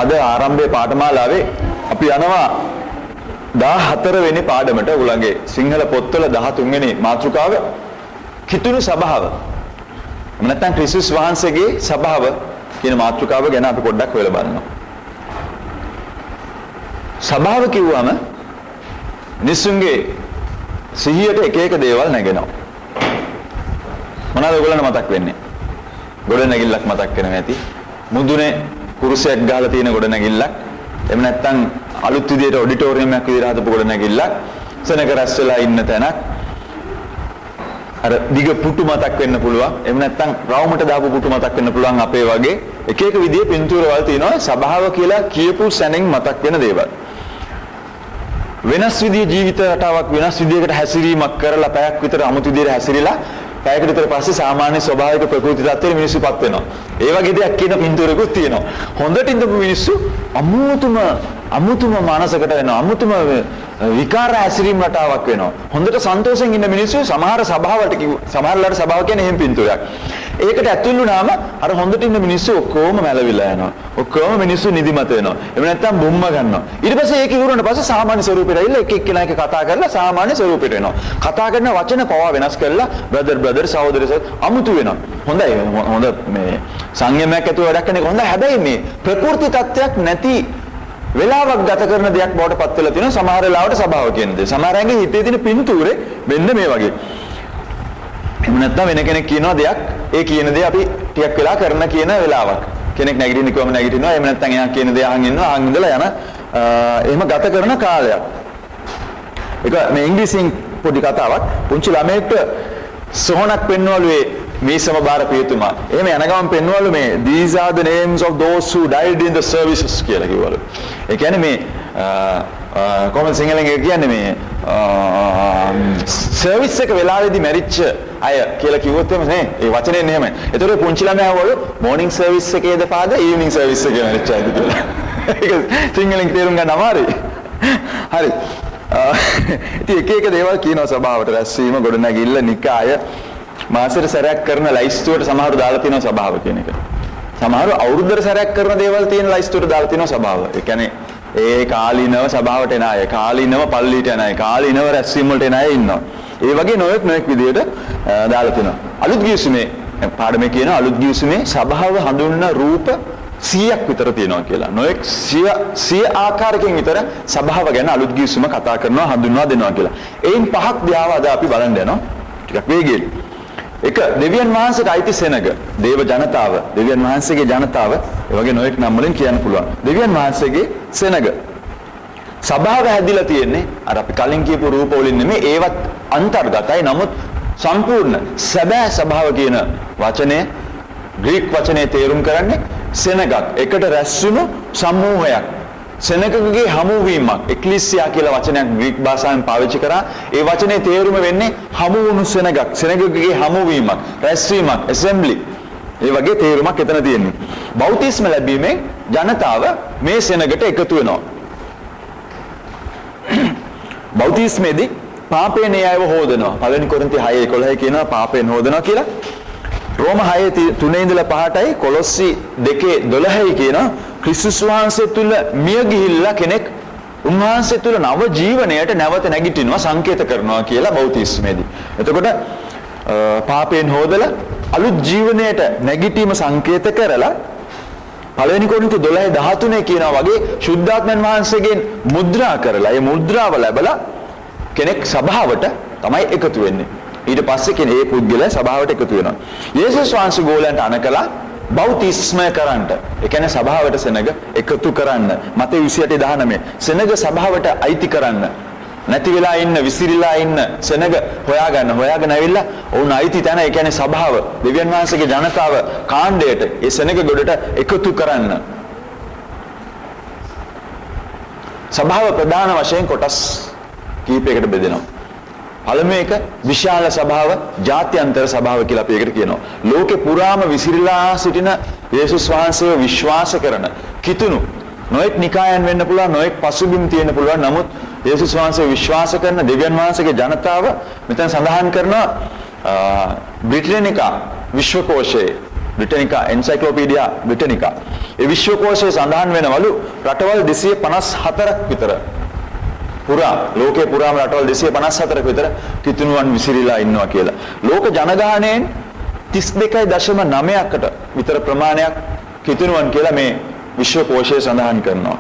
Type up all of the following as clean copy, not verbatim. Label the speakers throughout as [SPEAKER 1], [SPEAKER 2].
[SPEAKER 1] අද ආරම්භයේ පාඨමාලාවේ අපි යනවා 14 වෙනි පාඩමට. උලංගේ සිංහල පොත්වල 13 වෙනි මාතෘකාව කිතුණු සභාව. නැත්නම් ක්‍රිස්තුස් වහන්සේගේ සභාව කියන මාතෘකාව ගැන අපි පොඩ්ඩක් හොයලා බලනවා. සභාව කිව්වම නිසුන්ගේ සිහියට එක එක දේවල් නැගෙනවා. මොනවාද ඔයගොල්ලන්ට මතක් වෙන්නේ? ගොඩ නැගිල්ලක් මතක් වෙනවා ඇති. මුදුනේ කුරුසයක් ගහලා තියෙන ගොඩ නැගිල්ලක්. එහෙම නැත්නම් අලුත් විදියට ඔඩිටෝරියමයක් විදියට හදපු ගොඩ නැගිල්ලක්. සෙනඟ රැස් වෙලා ඉන්න තැනක්. අර දිග පුටු මතක් වෙන්න පුළුවන්. එහෙම නැත්නම් රවුමට දාපු පුටු මතක් වෙන්න පුළුවන් අපේ වගේ. එක එක විදිහේ පින්තූරවල තියෙනවා සභාව කියලා කියපු සැනින් මතක් වෙන දේවල්. වෙනස් විදිහේ ජීවිත රටාවක් වෙනස් විදිහකට හැසිරීමක් කරලා පැයක් විතර අමුතු විදිහට හැසිරීලා පැයකට විතර පස්සේ සාමාන්‍ය ස්වභාවික ප්‍රകൃති තත්ත්වෙට මිනිස්සුපත් වෙනවා. ඒ වගේ දෙයක් කියන පින්තූරකුත් තියෙනවා. හොඳට ඉඳපු මිනිස්සු අමුතුම මානසකට වෙනවා. අමුතුම විකාර හැසිරීම රටාවක් වෙනවා. හොඳට සන්තෝෂෙන් ඉන්න මිනිස්සු සමහර සමහරලාට සභාව කියන්නේ එහෙම පින්තූරයක්. ඒකට ඇතුල් වුණාම අර හොඳට ඉන්න මිනිස්සු ඔක්කොම මැලවිලා යනවා. ඔක්කොම මිනිස්සු නිදිමත වෙනවා. එහෙම නැත්නම් බොම්ම ගන්නවා. ඊට පස්සේ ඒක ඉවරුනට පස්සේ සාමාන්‍ය ස්වරූපෙට ඇවිල්ලා එක එක්කෙනා එක කතා කරලා සාමාන්‍ය ස්වරූපෙට එනවා. කතා කරන වචන පවා වෙනස් කරලා බ්‍රදර් සහෝදර අමුතු වෙනවා. හොඳයි. හොඳ මේ සංයමයක් ඇතුව වැඩක් කරන එක හොඳයි. හැබැයි මේ ප්‍රකෘති තත්ත්වයක් නැති වෙලාවක් ගත කරන දෙයක් බවට පත් වෙලා තියෙනවා සමහර වෙලාවට සභාව කියන්නේ. සමහරයන්ගේ හිතේ තියෙන පින්තූරේ මෙන්න මේ වගේ. එහෙම නැත්නම් වෙන කෙනෙක් කියනවා දෙයක් ඒ කියන දේ අපි ටිකක් වෙලා කරන කියන වෙලාවක්. කෙනෙක් නැගිටින්න කිව්වම නැගිටිනවා. එහෙම නැත්නම් එයා කියන දේ අහන් ඉන්නවා. අහන් ඉඳලා යන එහෙම ගත කරන කාලයක්. ඒක මේ ඉංග්‍රීසියෙන් පොඩි කතාවක්. පුංචි ළමයෙක්ට සොහනක් පෙන්වලු මේ සමබාර පියතුමා. එහෙම යන ගමන් පෙන්වලු මේ these are the names of those who died in the services කියලා කිව්වලු. ඒ කියන්නේ මේ කොමන් සිංහලෙන් කියන්නේ මේ සර්විස් එක වෙලාවේදී මැරිච්ච අය කියලා කිව්වොත් එහෙම නේ. ඒ වචනේ නෙමෙයි. ඒතකොට පුංචි ළමයා වල මොර්නිං සර්විස් එකේද පාද ඊවිනිං සර්විස් එකේ මැරිච්ච අයද කියලා. ඒක සිංහලෙන් තේරුම් ගන්න අමාරුයි. හරි. ඉතින් එක එක දේවල් කියනවා සභාවට රැස්වීම ගොඩනැගිල්ල නිකාය මාසෙට සැරයක් කරන ලයිස්තුවට සමහරව දාලා තියෙනවා සභාව කියන එක. සමහරව අවුරුද්දට සැරයක් කරන දේවල් තියෙන ලයිස්තුවට දාලා තියෙනවා සභාව. ඒ කියන්නේ ඒ කාලීනව සභාවට එන අය, කාලීනව පල්ලියට එන අය, කාලීනව රැස්වීම වලට එන අය ඉන්නවා. ඒ වගේ නොයෙක් විදියට දාලා තියෙනවා. අලුත් ගිවිසුමේ පාඩමේ කියන අලුත් ගිවිසුමේ සභාව හඳුන්වන රූප 100ක් විතර තියෙනවා කියලා. නොයෙක් 100 ආකාරයකින් විතර සභාව ගැන අලුත් ගිවිසුම කතා කරනවා, හඳුන්වා දෙනවා කියලා. එයින් පහක් දිහාව අද අපි බලන්න යනවා. ටිකක් වේගයෙන්. එක දෙවියන් වහන්සේට අයිති සෙනඟ, දේව ජනතාව, දෙවියන් වහන්සේගේ ජනතාව, ඒ වගේ නොයෙක් නම් වලින් කියන්න පුළුවන්. දෙවියන් වහන්සේගේ සෙනඟ. සභාව හැදිලා තියෙන්නේ අර අපි කලින් කියපු රූප වලින් නෙමෙයි, ඒවත් අන්තර්ගතයි. නමුත් සම්පූර්ණ සැබෑ සභාව කියන වචනේ ග්‍රීක වචනේ තේරුම් කරන්නේ සෙනඟක්. එකට රැස්වුණු සමූහයක්. සෙනඟකගේ හමුවීමක්. එක්ලිසියා කියලා වචනයක් ග්‍රීක භාෂාවෙන් පාවිච්චි කරා. ඒ වචනේ තේරුම වෙන්නේ හමු වුණු සෙනඟක්. සෙනඟකගේ හමුවීමක්, රැස්වීමක්, ඇසෙම්බලි. ඒ වගේ තේරුමක් එතන තියෙනවා. බෞතිස්ම ලැබීමෙන් ජනතාව මේ සෙනඟට එකතු වෙනවා. බෞතිස්මේදී පාපයෙන් අයව හොදනවා. පළවෙනි කොරින්ති 6:11 කියනවා පාපයෙන් හොදනවා කියලා. රෝම 6:3 ඉඳලා 5ටයි කොලොස්සි 2:12යි කියනවා ක්‍රිස්තුස් වහන්සේ තුල මිය ගිහිල්ලා කෙනෙක් උන්වහන්සේ තුල නව ජීවණයට නැවත නැගිටිනවා සංකේත කරනවා කියලා බෞතිස්මේදී. එතකොට පාපයෙන් හොදලා අලුත් ජීවණයට නැගිටීම සංකේත කරලා පළවෙනි කොරින්ති 12:13 කියනවා වගේ ශුද්ධාත්මයන් වහන්සේගෙන් මුද්‍රා කරලා ඒ මුද්‍රාව ලැබලා කෙනෙක් සභාවට තමයි එකතු වෙන්නේ. ඊට පස්සේ කෙනේ ඒ පුද්ගලයා සභාවට එකතු වෙනවා. යේසුස් වහන්සේ ගෝලයන්ට අනකලා බෞතිස්මය කරන්නට. ඒ කියන්නේ සභාවට සෙනඟ එකතු කරන්න. මතේ 28:19 සෙනඟ සභාවට අයිති කරන්න. නැති වෙලා ඉන්න, විසිරීලා ඉන්න සෙනඟ හොයාගෙන ඇවිල්ලා ඔවුන් අයිති තැන, ඒ කියන්නේ සභාව, දෙවියන් වහන්සේගේ ජනතාව කාණ්ඩයට ඒ සෙනඟ ගොඩට එකතු කරන්න. සභාව ප්‍රධාන වශයෙන් කොටස් කීපයකට බෙදෙනවා. පළමුව එක විශාල සභාව, ජාත්‍යන්තර සභාව කියලා අපි ඒකට කියනවා. ලෝකේ පුරාම විසිරීලා සිටින යේසුස් වහන්සේව විශ්වාස කරන කිතුණු නොඑක් නිකායන් වෙන්න පුළුවන්, නොඑක් පසුබිම් තියෙන්න පුළුවන්. නමුත් යේසුස් වහන්සේ විශ්වාස කරන දෙවියන් වහන්සේගේ ජනතාව මෙතන සඳහන් කරනවා බ්‍රිටැනිකා විශ්වකෝෂයේ, බ්‍රිටැනිකා එන්සයික්ලෝපීඩියා බ්‍රිටැනිකා ඒ විශ්වකෝෂයේ සඳහන් වෙනවලු රටවල් 254ක් විතර පුරා ලෝකේ පුරාම රටවල් 254ක විතර කිතුණුවන් විසිරීලා ඉන්නවා කියලා. ලෝක ජනගහනයෙන් 32.9කට විතර ප්‍රමාණයක් කිතුණුවන් කියලා මේ විශ්වකෝෂයේ සඳහන් කරනවා.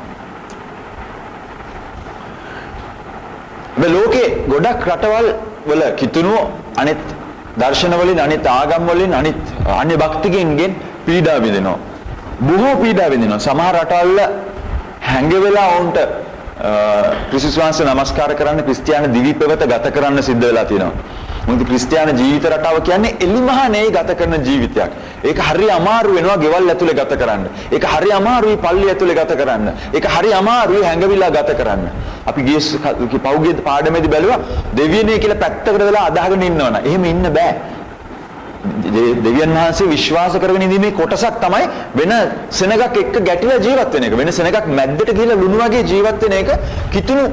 [SPEAKER 1] මේ ලෝකේ ගොඩක් රටවල් වල කිතුණුව අනිත් දර්ශන වලින් අනිත් ආගම් වලින් අනිත් අන්‍ය භක්තිකයන්ගෙන් පීඩා විඳිනවා. බොහෝ පීඩා විඳිනවා. සමහර රටවල හැංගෙවෙලා වුන්ට ක්‍රිස්තුස් වහන්සේ නමස්කාර කරන්න ක්‍රිස්තියානි දිවි පෙවත ගත කරන්න සිද්ධ වෙලා තියෙනවා. මොකද ක්‍රිස්තියානි ජීවිත රටාව කියන්නේ එලිමහනේ ගත කරන ජීවිතයක්. ඒක හරි අමාරු වෙනවා ගෙවල් ඇතුලේ ගත කරන්න. ඒක හරි අමාරුයි පල්ලි ඇතුලේ ගත කරන්න. ඒක හරි අමාරුයි හැංගවිලා ගත කරන්න. අපි ගිය පෞද්ගලික පාඩමේදී බැලුවා දෙවියනේ කියලා පැත්තකට වෙලා අදහගෙන ඉන්නවනේ. එහෙම ඉන්න බෑ. දෙවියන් වහන්සේ විශ්වාස කරගෙන ඉඳීමේ කොටසක් තමයි වෙන සෙනගක් එක්ක ගැටිලා ජීවත් වෙන එක. වෙන සෙනගක් මැද්දට ගිහලා ලුණු වගේ ජීවත් වෙන එක කිතුණු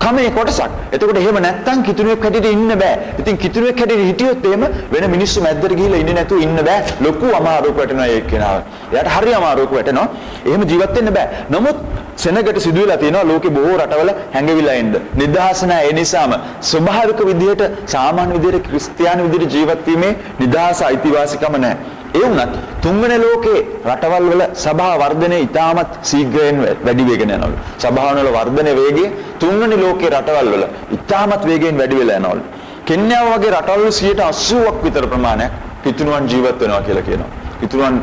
[SPEAKER 1] කමේ කොටසක්. එතකොට එහෙම නැත්තම් කිතුණුවෙක් හැටියට ඉන්න බෑ. ඉතින් කිතුණුවෙක් හැටියට හිටියොත් එහෙම වෙන මිනිස්සු මැද්දට ගිහලා ඉන්නේ නැතුව ඉන්න බෑ. ලොකු අමාරුවක් වැටෙනවා ඒ කෙනාව. එයාට හරි අමාරුවක් වැටෙනවා. එහෙම ජීවත් වෙන්න බෑ. නමුත් සෙනගට සිදු වෙලා තියෙනවා ලෝකේ බොහෝ රටවල හැංගෙවිලා ඉන්න. නිදහස නැහැ. ඒ නිසාම ස්වභාවික විදිහට සාමාන්‍ය විදිහට ක්‍රිස්තියානි විදිහට ජීවත් වීමේ නිදහස අයිතිවාසිකම නැහැ. ඒ වුණත් තුන්වෙනි ලෝකේ රටවල් වල සභා වර්ධනය ඉතාමත් ශීඝ්‍රයෙන් වැඩි වෙගෙන යනවලු. සභාවන් වල වර්ධන වේගය තුන්වෙනි ලෝකේ රටවල් වල ඉතාමත් වේගයෙන් වැඩි වෙලා යනවලු. කෙන්යාව වගේ රටවල් වල 80%ක් විතර ප්‍රමාණයක් කිතුණුවන් ජීවත් වෙනවා කියලා කියනවා. කිතුණුවන්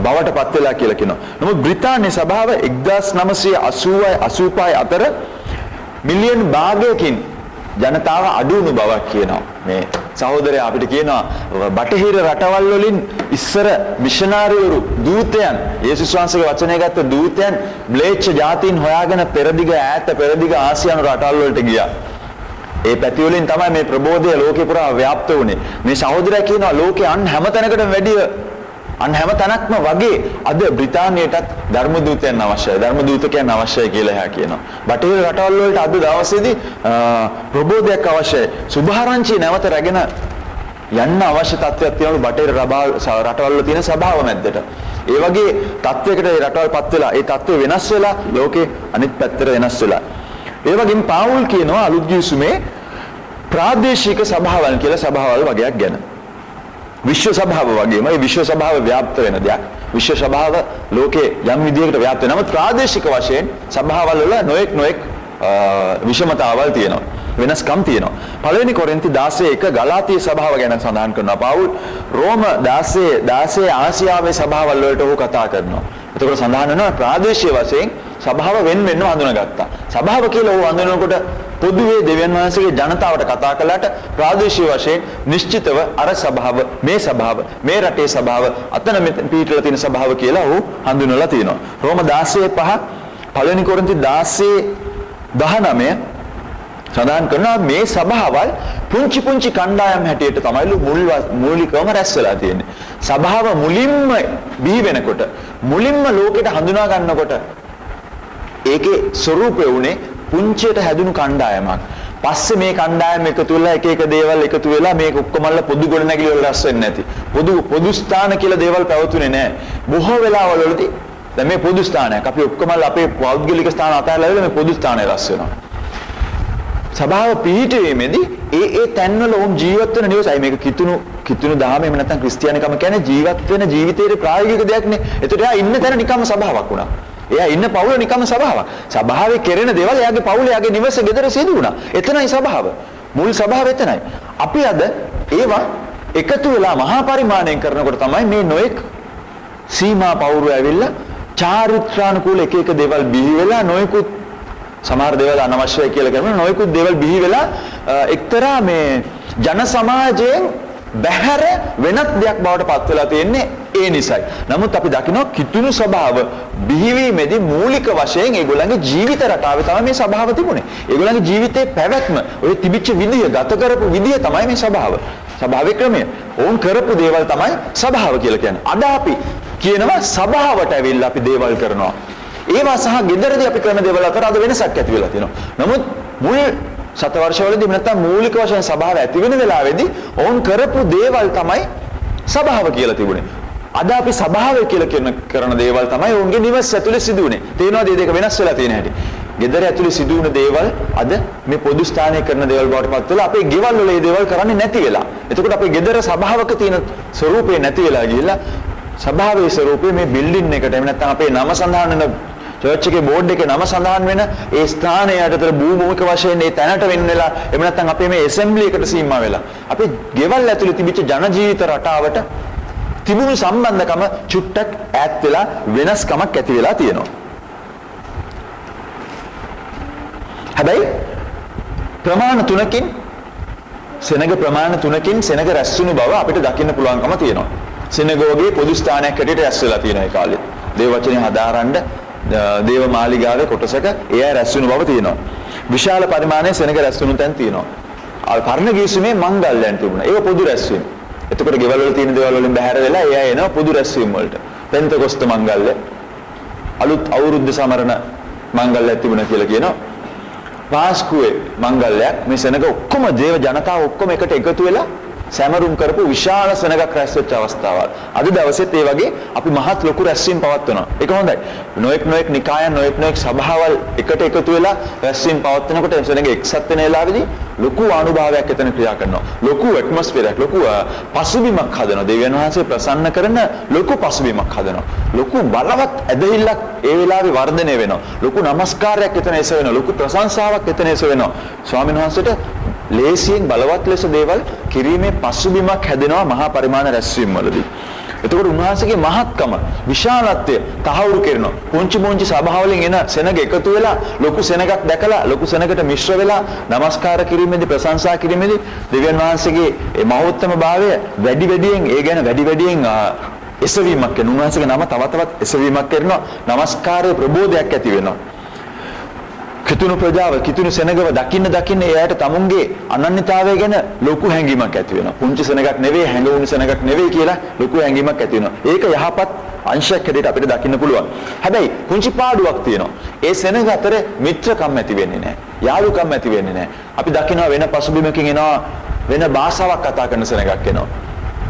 [SPEAKER 1] බවට පත් වෙලා කියලා කියනවා. නමුත් බ්‍රිතාන්‍ය සභාව 1980 අතර මිලියන් භාගයකින් ජනතාව අඩු වුණු බවක් කියනවා. මේ සහෝදරයා අපිට කියනවා බටහිර රටවල් වලින් ඉස්සර මිෂනාරිවරු දූතයන් යේසුස් වහන්සේගේ වචනය ගත්ත දූතයන් ම්ලේච්ඡ ජාතීන් හොයාගෙන පෙරදිග ඈත පෙරදිග ආසියානු රටවල් වලට ගියා. ඒ පැති වලින් තමයි මේ ප්‍රබෝධය ලෝකේ පුරා ව්‍යාප්ත වුණේ. මේ සහෝදරයා කියනවා ලෝකේ අන් හැම තැනකටම වැඩිය අන් හැම තැනක්ම වගේ අද බ්‍රිතාන්‍යයටත් ධර්ම දූතයන් අවශ්‍යයි. ධර්ම දූතකයන් අවශ්‍යයි කියලා එහා කියනවා. බටහිර රටවල් වලට අද දවසේදී ප්‍රබෝධයක් අවශ්‍යයි. සුභාරංචි නැවත රැගෙන යන්න අවශ්‍ය තත්ත්වයක් තියෙනවා බටහිර රටවල් වල තියෙන සභාව මැද්දට. ඒ වගේ තත්ත්වයකට ඒ රටවල්පත් වෙලා ඒ තත්ත්වය වෙනස් වෙලා ලෝකේ අනිත් පැත්තට වෙනස් වෙලා. ඒ වගේම පාවුල් කියනවා අලුත් ගිවිසුමේ ප්‍රාදේශික සභාවල් කියලා සභාවල් වගේක් ගැන. විශ්ව සභාව වගේම ඒ විශ්ව සභාව ව්‍යාප්ත වෙන දෙයක්. විශ්ව සභාව ලෝකේ යම් විදියකට ව්‍යාප්ත වෙනවා. නමුත් ප්‍රාදේශික වශයෙන් සභාවල් වල නොඑක් විෂමතාවල් තියෙනවා. වෙනස්කම් තියෙනවා. පළවෙනි කොරින්ති 16:1 ගලාතිය සභාව ගැන සඳහන් කරනවා. පවුල් රෝම 16 ආසියාවේ සභාවල් වලට ඔහු කතා කරනවා. එතකොට සඳහන් වෙනවා ප්‍රාදේශීය වශයෙන් සභාව වෙන වෙනම හඳුනාගත්තා. සභාව කියලා ඔහු හඳුනනකොට පොදුවේ දෙවියන් වහන්සේගේ ජනතාවට කතා කළාට ප්‍රාදේශීය වශයෙන් නිශ්චිතව අර සභාව මේ රටේ සභාව අතන පිටලා තියෙන සභාව කියලා ඔහු හඳුන්වලා තියෙනවා. රෝම 16:5 පළවෙනි කොරින්ති 16:19 සඳහන් කරනවා මේ සභාවල් පුංචි කණ්ඩායම් හැටියට තමයි මූලිකවම රැස් වෙලා තියෙන්නේ. සභාව මුලින්ම බිහි වෙනකොට මුලින්ම ලෝකෙට හඳුනා ගන්නකොට ඒකේ ස්වરૂපය උනේ පුංචියට හැදුණු කණ්ඩායමක්. පස්සේ මේ කණ්ඩායම එකතු වෙලා එක දේවල් එකතු වෙලා මේක ඔක්කොමල්ල පොදු ගොඩනැගිලි වල රැස් වෙන්නේ නැති. පොදු ස්ථාන කියලා දේවල් පැවතුනේ නැහැ. බොහෝ වෙලාවලදී දැන් මේ පොදු ස්ථානයක් අපි ඔක්කොමල්ල අපේ පෞද්ගලික ස්ථාන අතහැරලා මේ පොදු ස්ථානයේ රැස් වෙනවා. සභාව පිහිටීමේදී ඒ තැන්වල උන් ජීවත් වෙන නිවසයි මේක කිතුණු දහම එහෙම නැත්නම් ක්‍රිස්තියානිකම කියන්නේ ජීවත් වෙන ජීවිතයේ ප්‍රායෝගික දෙයක් නේ. ඒතකොට එයා ඉන්න තැන නිකම්ම සභාවක් වුණා. එයා ඉන්න පවුල නිකම්ම සභාවක්. සභාවේ කෙරෙන දේවල් එයාගේ පවුල එයාගේ නිවස ගෙදර සිදු වුණා. එතනයි සභාව. මුල් සභාව එතනයි. අපි අද ඒවා එකතු වෙලා මහා පරිමාණයෙන් කරනකොට තමයි මේ නොඑක් සීමා පවුරු ඇවිල්ලා චාරිත්‍රානුකූල එක දේවල් බිහි වෙලා නොයෙකුත් සමහර දේවල් අනවශ්‍යයි කියලා කරනවා. නොයෙකුත් දේවල් බිහි වෙලා එක්තරා මේ ජන සමාජයෙන් බැහැර වෙනත් දෙයක් බවට පත් වෙලා තියෙන්නේ ඒ නිසයි. නමුත් අපි දකිනවා කිතුණු ස්වභාව බිහිවීමේදී මූලික වශයෙන් ඒගොල්ලන්ගේ ජීවිත රටාවේ තමයි මේ ස්වභාව තිබුණේ. ඒගොල්ලන්ගේ ජීවිතේ පැවැත්ම, ඔය තිබිච්ච විදිය, ගත කරපු විදිය තමයි මේ ස්වභාව. ස්වභාවික ක්‍රමය. ඕන් කරපු දේවල් තමයි ස්වභාව කියලා කියන්නේ. අද අපි කියනවා ස්වභාවට ඇවිල්ලා අපි දේවල් කරනවා. ඒවා සහ ගෙදරදී අපි කරන දේවල් අතර අද වෙනසක් ඇති වෙලා තියෙනවා. නමුත් මුල් සතවර්ෂවලදී නැත්තම් මූලික වශයෙන් ස්වභාව ඇති වෙන වෙලාවේදී ඕන් කරපු දේවල් තමයි ස්වභාව කියලා තිබුණේ. අද අපි සභාවේ කියලා කරන දේවල් තමයි උන්ගේ නිවස් ඇතුලේ සිදු වෙන්නේ. තේනවාද මේ දෙක වෙනස් වෙලා තියෙන හැටි? ගෙදර ඇතුලේ සිදු වෙන දේවල් අද මේ පොදු ස්ථානයේ කරන දේවල් බවට පත් වෙලා අපේ ගෙවල් වල මේ දේවල් කරන්නේ නැති වෙලා. එතකොට අපේ ගෙදර සභාවක තියෙන ස්වරූපේ නැති වෙලා ගිහිල්ලා සභාවේ ස්වරූපේ මේ බිල්ඩින් එකට එහෙම නැත්නම් අපේ නම සඳහන් වෙන චර්ච් එකේ බෝඩ් එකේ නම සඳහන් වෙන ඒ ස්ථානයට භූමික වශයෙන් ඒ තැනට වෙන්න වෙලා එහෙම නැත්නම් අපේ මේ ඇසෙම්බලි එකට සීමා වෙලා අපේ ගෙවල් ඇතුලේ තිබිච්ච ජන ජීවිත රටාවට තිබුණු සම්බන්ධකම චුට්ටක් ඈත් වෙලා වෙනස්කමක් ඇති වෙලා තියෙනවා. හැබැයි ප්‍රමාණ තුනකින් සෙනග රැස්වුණු බව අපිට දකින්න පුළුවන්කම තියෙනවා. සෙනගෝගේ පොදු ස්ථානයක් හැටියට රැස් වෙලා තියෙනවා ඒ කාලේ. දේව වචනේ හදාරන්න දේව මාලිගාවේ කොටසක එය රැස්වුණු බව තියෙනවා. විශාල පරිමාණයේ සෙනග රැස්වුණු තැන් තියෙනවා. කර්ණ ගිවිසුමේ මංගල්‍යයන් තිබුණා. ඒක පොදු රැස්වීම. එතකොට ගෙවල් වල තියෙන දේවල් වලින් බැහැර වෙලා එයා එනවා පොදු රැස්වීම වලට. පෙන්තකොස්ත මංගල්‍ය, අලුත් අවුරුද්ද සමරන මංගල්‍යයක් තිබුණා කියලා කියනවා. පාස්කුවේ මංගල්‍යයක් මේ සෙනග ඔක්කොම දේව ජනතාව ඔක්කොම එකට එකතු වෙලා සැමරුම් කරපු විශාල සෙනගක් රැස් වෙච්ච අවස්ථාවක්. අද දවසේත් ඒ වගේ අපි මහත් ලොකු රැස්වීම් පවත්වනවා. ඒක හොඳයි. නොඑක් නිකායන් නොඑක් සභාවල් එකට එකතු වෙලා රැස්වීම් පවත්වනකොට සෙනග එක්සත් වෙන වෙලාවේදී ලොකු ආනුභාවයක් එතන ක්‍රියා කරනවා. ලොකු ඇට්මොස්ෆියරයක්, ලොකු පසුබිමක් හදනවා. දෙවියන් වහන්සේ ප්‍රසන්න කරන ලොකු පසුබිමක් හදනවා. ලොකු බලවත් ඇදහිල්ලක් ඒ වෙලාවේ වර්ධනය වෙනවා. ලොකු නමස්කාරයක් එතන එස වෙනවා. ලොකු ප්‍රශංසාවක් එතන එස වෙනවා. ස්වාමීන් වහන්සේට ලේසියෙන් බලවත් ලෙස දේවල් කිරීමේ පසුබිමක් හැදෙනවා මහා පරිමාණ රැස්වීම් වලදී. එතකොට උන්වහන්සේගේ මහත්කම, විශාලත්වය තහවුරු කරනවා. පුංචි සභාවලින් එන සෙනග එකතු වෙලා ලොකු සෙනගක් දැකලා ලොකු සෙනගකට මිශ්‍ර වෙලා නමස්කාර කිරීමේදී ප්‍රශංසා කිරීමේදී දෙවියන් වහන්සේගේ මේ මහෝත්තම භාවය වැඩියෙන් ඒ ගැන වැඩියෙන් එසවීමක් කරන උන්වහන්සේගේ නම තවත් එසවීමක් කරනවා. නමස්කාරයේ ප්‍රබෝධයක් ඇති වෙනවා. කිතුණු ප්‍රජාව කිතුණු සෙනගව දකින්න එයාට තමුන්ගේ අනන්‍යතාවය ගැන ලොකු හැඟීමක් ඇති වෙනවා. පුංචි සෙනගක් නෙවෙයි, හැඟවුණු සෙනගක් නෙවෙයි කියලා ලොකු හැඟීමක් ඇති වෙනවා. ඒක යහපත් අංශයක් හැටියට අපිට දකින්න පුළුවන්. හැබැයි පුංචි පාඩුවක් තියෙනවා. ඒ සෙනග අතර මිත්‍රකම් ඇති වෙන්නේ නැහැ. යාළුකම් ඇති වෙන්නේ නැහැ. අපි දකිනවා වෙන පසුබිමකින් එනවා වෙන භාෂාවක් කතා කරන සෙනගක් එනවා.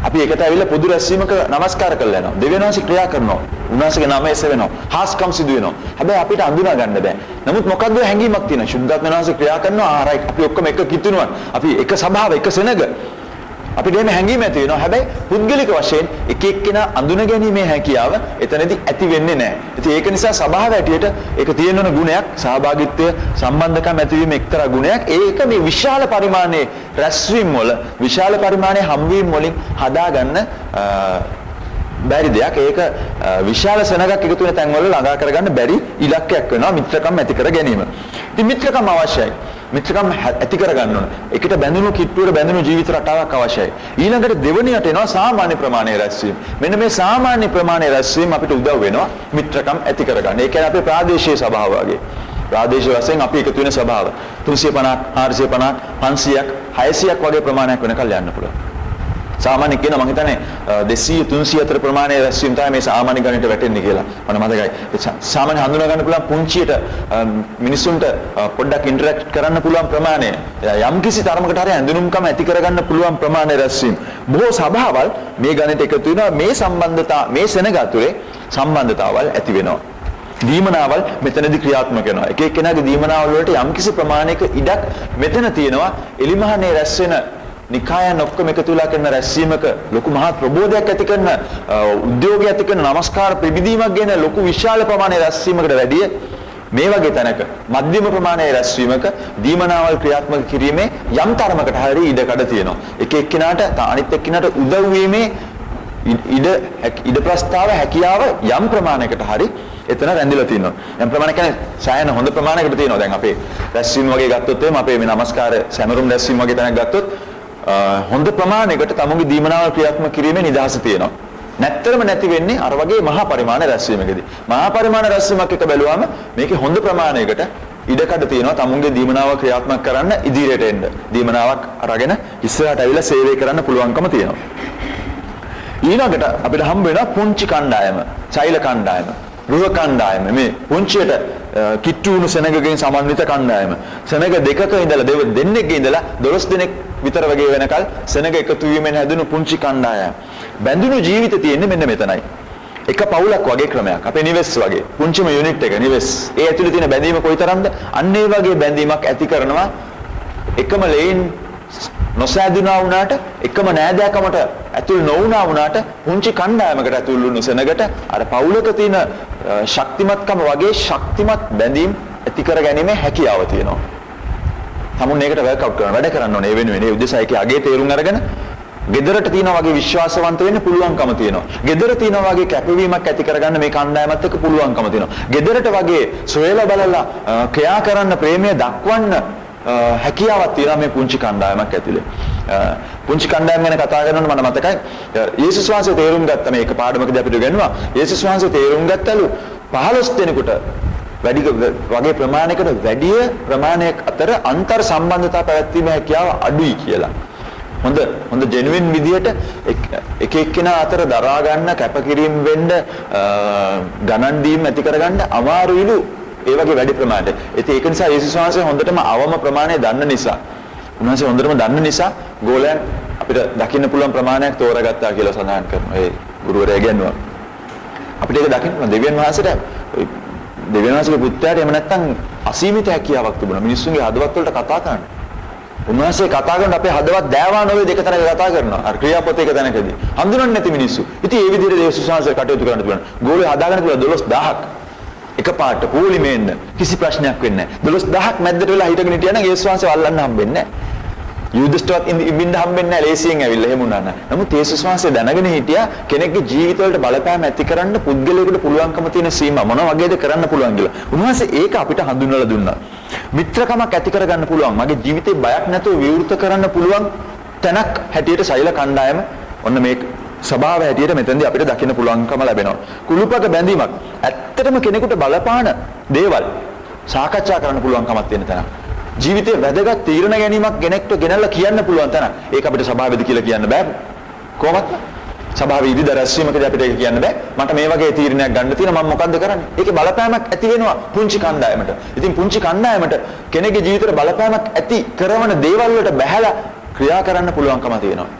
[SPEAKER 1] අපි ඒකට ඇවිල්ලා පොදු රැස්වීමක නමස්කාර කරලා යනවා. දෙවියන් වහන්සේ ක්‍රියා කරනවා. උන්වහන්සේගේ නම එස වෙනවා. හාස්කම් සිදු වෙනවා. හැබැයි අපිට අඳුනා ගන්න බෑ. නමුත් මොකද්ද හැඟීමක් තියෙනවා. සුද්ධාත්ම වහන්සේ ක්‍රියා කරනවා. ආරයි අපි ඔක්කොම එක කිතුණුවන්. අපි එක සභාව, එක සෙනග. අපිට එහෙම හැඟීම් ඇති වෙනවා. හැබැයි පුද්ගලික වශයෙන් එක එක්කෙනා අඳුන ගැනීමේ හැකියාව එතනදී ඇති වෙන්නේ නැහැ. ඉතින් ඒක නිසා සභාව ඇටියට ඒක තියෙන ගුණයක්, සහභාගීත්වය, සම්බන්ධකම් ඇතිවීම එක්තරා ගුණයක්. ඒක මේ විශාල පරිමාණයේ රැස්වීම් වල, විශාල පරිමාණයේ හම්වීම් වලින් හදාගන්න බැරි දෙයක්. ඒක විශාල සෙනගක් එකතු වෙන තැන්වල ළඟා කරගන්න බැරි ඉලක්කයක් වෙනවා මිත්‍රකම් ඇති කර ගැනීම. ඉතින් මිත්‍රකම් අවශ්‍යයි. මිත්‍රකම් ඇති කරගන්න ඕන. ඒකට බැඳුණු කිට්ටුවට බැඳුණු ජීවිත රටාවක් අවශ්‍යයි. ඊළඟට දෙවෙනියට එනවා සාමාන්‍ය ප්‍රමාණයේ රැස්වීම. මෙන්න මේ සාමාන්‍ය ප්‍රමාණයේ රැස්වීම අපිට උදව් වෙනවා මිත්‍රකම් ඇති කරගන්න. ඒ කියන්නේ අපේ ප්‍රාදේශීය සභාව වගේ. ප්‍රාදේශීය වශයෙන් අපි එකතු වෙන සභාව 350, 450, 500ක්, 600ක් වගේ ප්‍රමාණයක් වෙනකල් යන්න පුළුවන්. සාමාන්‍ය කියන මම හිතන්නේ 200 300 අතර ප්‍රමාණයේ රැස්වීම තමයි මේ සාමාන්‍ය ගණනට වැටෙන්නේ කියලා. මම මතකයි. සාමාන්‍ය හඳුනා ගන්න පුළුවන් පුංචියට මිනිසුන්ට පොඩ්ඩක් ඉන්ටරැක්ට් කරන්න පුළුවන් ප්‍රමාණය. යම් කිසි තරමකට හරි ඇඳුනුම්කම ඇති කරගන්න පුළුවන් ප්‍රමාණයේ රැස්වීම. බොහෝ සභාවල් මේ ගණනට එකතු වෙනවා. මේ සම්බන්ධතා මේ සෙනග අතරේ සම්බන්ධතාවල් ඇති වෙනවා. දීමනාවල් මෙතනදී ක්‍රියාත්මක වෙනවා. එක එක්කෙනාගේ දීමනාවල් වලට යම් කිසි ප්‍රමාණයක ඉඩක් මෙතන තියෙනවා. එලිමහනේ රැස් වෙන නිකායන් ඔක්කොම එකතු වෙලා කරන රැස්වීමක ලොකු මහත් ප්‍රබෝධයක් ඇති කරන උද්‍යෝගය ඇති කරන නමස්කාර ප්‍රබිදීමක් ගැන ලොකු විශාල ප්‍රමාණයේ රැස්වීමකට වැඩිය මේ වගේ තැනක මධ්‍යම ප්‍රමාණයේ රැස්වීමක දීමනාවල් ක්‍රියාත්මක කිරීමේ යම් තරමකට හරි ඉඩකඩ තියෙනවා. එක එක්කිනාට අනිත් එක්කිනාට උදව් වීමේ ඉඩ ප්‍රස්තාව හැකියාව යම් ප්‍රමාණයකට හරි එතන රැඳිලා තියෙනවා. යම් ප්‍රමාණයක් කියන්නේ සායන හොඳ ප්‍රමාණයකට තියෙනවා. දැන් අපේ රැස්වීම වගේ ගත්තොත් එහෙම අපේ මේ නමස්කාර සැමරුම් රැස්වීම වගේ තැනක් ගත්තොත් හොඳ ප්‍රමාණයකට තමුන්ගේ දීමනාවල් ක්‍රියාත්මක කිරීමේ නිදහස තියෙනවා. නැත්තරම නැති වෙන්නේ අර වගේ මහා පරිමාණ රැස්වීමකදී. මහා පරිමාණ රැස්වීමක් එක බැලුවම මේකේ හොඳ ප්‍රමාණයකට ඉඩකඩ තියෙනවා තමුන්ගේ දීමනාව ක්‍රියාත්මක කරන්න ඉදිරියට එන්න. දීමනාවක් අරගෙන ඉස්සරහට ඇවිල්ලා සේවය කරන්න පුළුවන්කම තියෙනවා. ඊළඟට අපිට හම්බ වෙනවා පුංචි කණ්ඩායම, චෛල කණ්ඩායම, රුහ කණ්ඩායම. මේ පුංචියට කිට්ටු වුණු සෙනගකින් සමන්විත කණ්ඩායම. සෙනග දෙකක ඉඳලා දෙන්නෙක්ගේ ඉඳලා 12 දෙනෙක් විතර වගේ වෙනකල් සෙනග එකතු වීමෙන් හැදුණු පුංචි කණ්ඩායම්. බැඳුණු ජීවිත තියෙන්නේ මෙන්න මෙතනයි. එක පවුලක් වගේ ක්‍රමයක්. අපේ නිවෙස් වගේ. පුංචිම යුනිට් එක නිවෙස්. ඒ ඇතුලේ තියෙන බැඳීම කොයිතරම්ද? අන්න ඒ වගේ බැඳීමක් ඇති කරනවා එකම ලේන් නොසෑදුනා වුණාට එකම නෑදෑකමට ඇතුල් නොවුණා වුණාට පුංචි කණ්ඩායමකට ඇතුල් වුණු සෙනගට අර පවුලක තියෙන ශක්තිමත්කම වගේ ශක්තිමත් බැඳීම් ඇති කර ගැනීමේ හැකියාව තියෙනවා. තමුන් ඒකට වර්ක්අවුට් කරන වැඩ කරන්න ඕනේ. ඒ වෙනුවෙන් ඒ උදෙසායකේ අගේ තේරුම් අරගෙන ගෙදරට තියෙනා වගේ විශ්වාසවන්ත වෙන්න පුළුවන්කම තියෙනවා. ගෙදර තියෙනා වගේ කැපවීමක් ඇති කරගන්න මේ කණ්ඩායමත් එක්ක පුළුවන්කම තියෙනවා. ගෙදරට වගේ සොයලා බලලා ක්‍රියා කරන්න ප්‍රේමය දක්වන්න හැකියාවක් තියෙනවා මේ පුංචි කණ්ඩායමක් ඇතුලේ. පුංචි කණ්ඩායම ගැන කතා කරනකොට මට මතකයි යේසුස් වහන්සේ තේරුම් ගත්ත මේක පාඩමකදී අපිට ගන්නවා. යේසුස් වහන්සේ තේරුම් ගත්තලු 15 දෙනෙකුට වැඩි වගේ ප්‍රමාණයකට වැඩි ප්‍රමාණයක් අතර අන්තර් සම්බන්ධතා පැවැත්වීමේ හැකියාව අඩුයි කියලා. හොඳ ජෙනුයින් විදියට එක එක්කෙනා අතර දරා ගන්න කැපකිරීම වෙන්න ගණන් දීම් ඇති කරගන්න අමාරුයිලු ඒ වගේ වැඩි ප්‍රමාණයට. ඒක නිසා යේසුස් වහන්සේ හොඳටම අවම ප්‍රමාණය දන්න නිසා උන්වහන්සේ හොඳටම දන්න නිසා ගෝලයන් අපිට දකින්න පුළුවන් ප්‍රමාණයක් තෝරාගත්තා කියලා සඳහන් කරනවා. ඒ ගුරුවරයා කියනවා. අපිට ඒක දකින්න දෙවියන් වහන්සේට දෙවියන් වහන්සේගේ පුත්‍රයාට එහෙම නැත්නම් අසීමිත හැකියාවක් තිබුණා. මිනිස්සුන්ගේ හදවත් වලට කතා කරන්න. උන්වහන්සේ කතා කරන අපේ හදවත් දෑවා නොවේ දෙක තැනක කතා කරනවා. අර ක්‍රියාපොතේ එක තැනකදී. හඳුනන්නේ නැති මිනිස්සු. ඉතින් ඒ විදිහට යේසුස් වහන්සේ කටයුතු කරන්න තිබුණා. ගෝලේ හදාගෙන තිබුණා 12000ක්. එකපාරට පොලිමෙන්න කිසි ප්‍රශ්නයක් වෙන්නේ නැහැ. 12000ක් මැද්දට වෙලා හිටගෙන හිටියා නම් යේසුස් වහන්සේ වල්ලන්න හම්බෙන්නේ නැහැ. යුද්ධස්ටවත් ඉන්න හම්බෙන්නේ නැහැ ලේසියෙන් ඇවිල්ලා එහෙම වුණා නම්. නමුත් යේසුස් වහන්සේ දැනගෙන හිටියා කෙනෙක්ගේ ජීවිතවලට බලපෑම ඇති කරන්න පුද්ගලයෙකුට පුළුවන්කම තියෙන සීමා මොන වගේද කරන්න පුළුවන් කියලා. උන්වහන්සේ ඒක අපිට හඳුන්වලා දුන්නා. මිත්‍රකමක් ඇති කරගන්න පුළුවන්. මගේ ජීවිතේ බයක් නැතුව විවෘත කරන්න පුළුවන් තැනක් හැටියට සෛල කණ්ඩායම ඔන්න මේ ස්වභාව හැටියට මෙතෙන්දී අපිට දකින්න පුළුවන්කම ලැබෙනවා. කුළුපක බැඳීමක් ඇත්තටම කෙනෙකුට බලපාන දේවල් සාකච්ඡා කරන්න පුළුවන්කමක් තියෙන තැනක්. ජීවිතේ වැදගත් තීරණ ගැනීමක් කෙනෙක්ට ගෙනල්ලා කියන්න පුළුවන් තැනක්. ඒක අපිට ස්වභාවයද කියලා කියන්න බෑ. කොහොමද? ස්වභාවය ඉදිරියට රැස්වීමකදී අපිට ඒක කියන්න බෑ. මට මේ වගේ තීරණයක් ගන්න තියෙනවා මම මොකද්ද කරන්නේ? ඒකේ බලපෑමක් ඇති වෙනවා පුංචි කණ්ඩායමට. ඉතින් පුංචි කණ්ඩායමට කෙනෙකුගේ ජීවිතේට බලපෑමක් ඇති කරන දේවල් වලට බැහැලා ක්‍රියා කරන්න පුළුවන්කම තියෙනවා.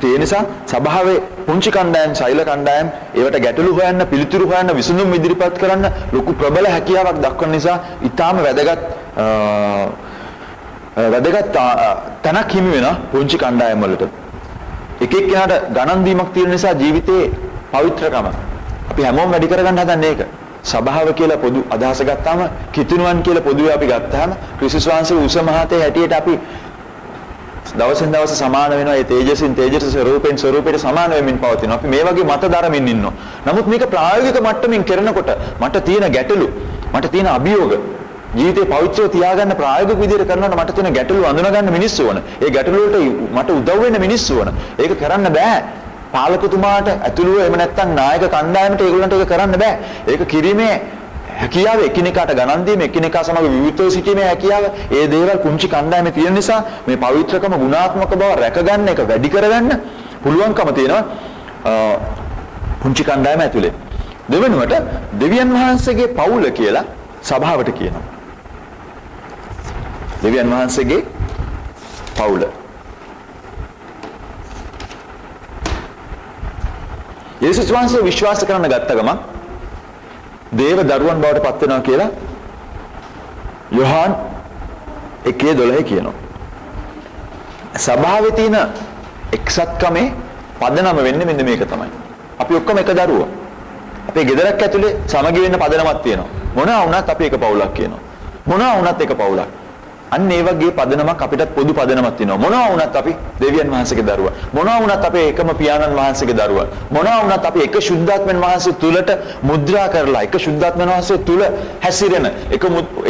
[SPEAKER 1] ඒ නිසා සභාවේ පුංචි කණ්ඩායම් සෛල කණ්ඩායම් ඒවට ගැටලු හොයන්න පිළිතුරු හොයන්න විසඳුම් ඉදිරිපත් කරන්න ලොකු ප්‍රබල හැකියාවක් දක්වන නිසා ඊටාම වැදගත් තැනක් හිමි වෙනවා පුංචි කණ්ඩායම් වලට. එක එක්කෙනාට ගණන් දීමක් තියෙන නිසා ජීවිතේ පවිත්‍රකම අපි හැමෝම වැඩි කරගන්න හදන්නේ ඒක. සභාව කියලා පොදු අදහස ගත්තාම කිතුණුවන් කියලා පොදුවේ අපි ගත්තාම ක්‍රිස්තුස් වහන්සේ උස මහතේ හැටියට අපි දවසින් දවස සමාන වෙනවා. ඒ තේජසින් තේජස ස්වරූපෙන් ස්වරූපයට සමාන වෙමින් පවතිනවා. අපි මේ වගේ මත දරමින් ඉන්නවා. නමුත් මේක ප්‍රායෝගික මට්ටමින් කරනකොට මට තියෙන ගැටලු, මට තියෙන අභියෝග ජීවිතේ පවිත්‍රව තියාගන්න ප්‍රායෝගික විදිහට කරනකොට මට තියෙන ගැටලු අඳුනගන්න මිනිස්සු ඕන. ඒ ගැටලු වලට මට උදව් වෙන්න මිනිස්සු ඕන. ඒක කරන්න බෑ. පාලකතුමාට ඇතුළුව එහෙම නැත්නම් නායක කණ්ඩායමට ඒගොල්ලන්ට ඒක කරන්න බෑ. ඒක කිරීමේ හැකියාව එකිනෙකාට ගණන් දීම එකිනෙකා සමග විවිධව සිටීමේ හැකියාව ඒ දේවල් කුංචි කණ්ඩායමේ තියෙන නිසා මේ පවිත්‍රකම ගුණාත්මක බව රැකගන්න එක වැඩි කරගන්න පුළුවන්කම තියෙනවා කුංචි කණ්ඩායම ඇතුලේ. දෙවෙනුවට දෙවියන් වහන්සේගේ පවුල කියලා සභාවට කියනවා. දෙවියන් වහන්සේගේ පවුල. යේසුස් වහන්සේ විශ්වාස කරන්න ගත්ත ගමන් දේව දරුවන් බවට පත් වෙනවා කියලා යොහාන් 1:12 කියනවා. සභාවේ තියෙන එක්සත්කමේ පදනම වෙන්නේ මෙන්න මේක තමයි. අපි ඔක්කොම එක දරුවෝ. අපේ ගෙදරක් ඇතුලේ සමගි වෙන්න පදනමක් තියෙනවා. මොනවා වුණත් අපි එක පවුලක් කියනවා. මොනවා වුණත් එක පවුලක්. අන්න ඒ වගේ පදනමක් අපිටත් පොදු පදනමක් තියෙනවා. මොනවා වුණත් අපි දෙවියන් වහන්සේගේ දරුවා. මොනවා වුණත් අපේ එකම පියාණන් වහන්සේගේ දරුවා. මොනවා වුණත් අපි එක ශුද්ධාත්මයන් වහන්සේ තුලට මුද්‍රා කරලා එක ශුද්ධාත්මයන් වහන්සේ තුල හැසිරෙන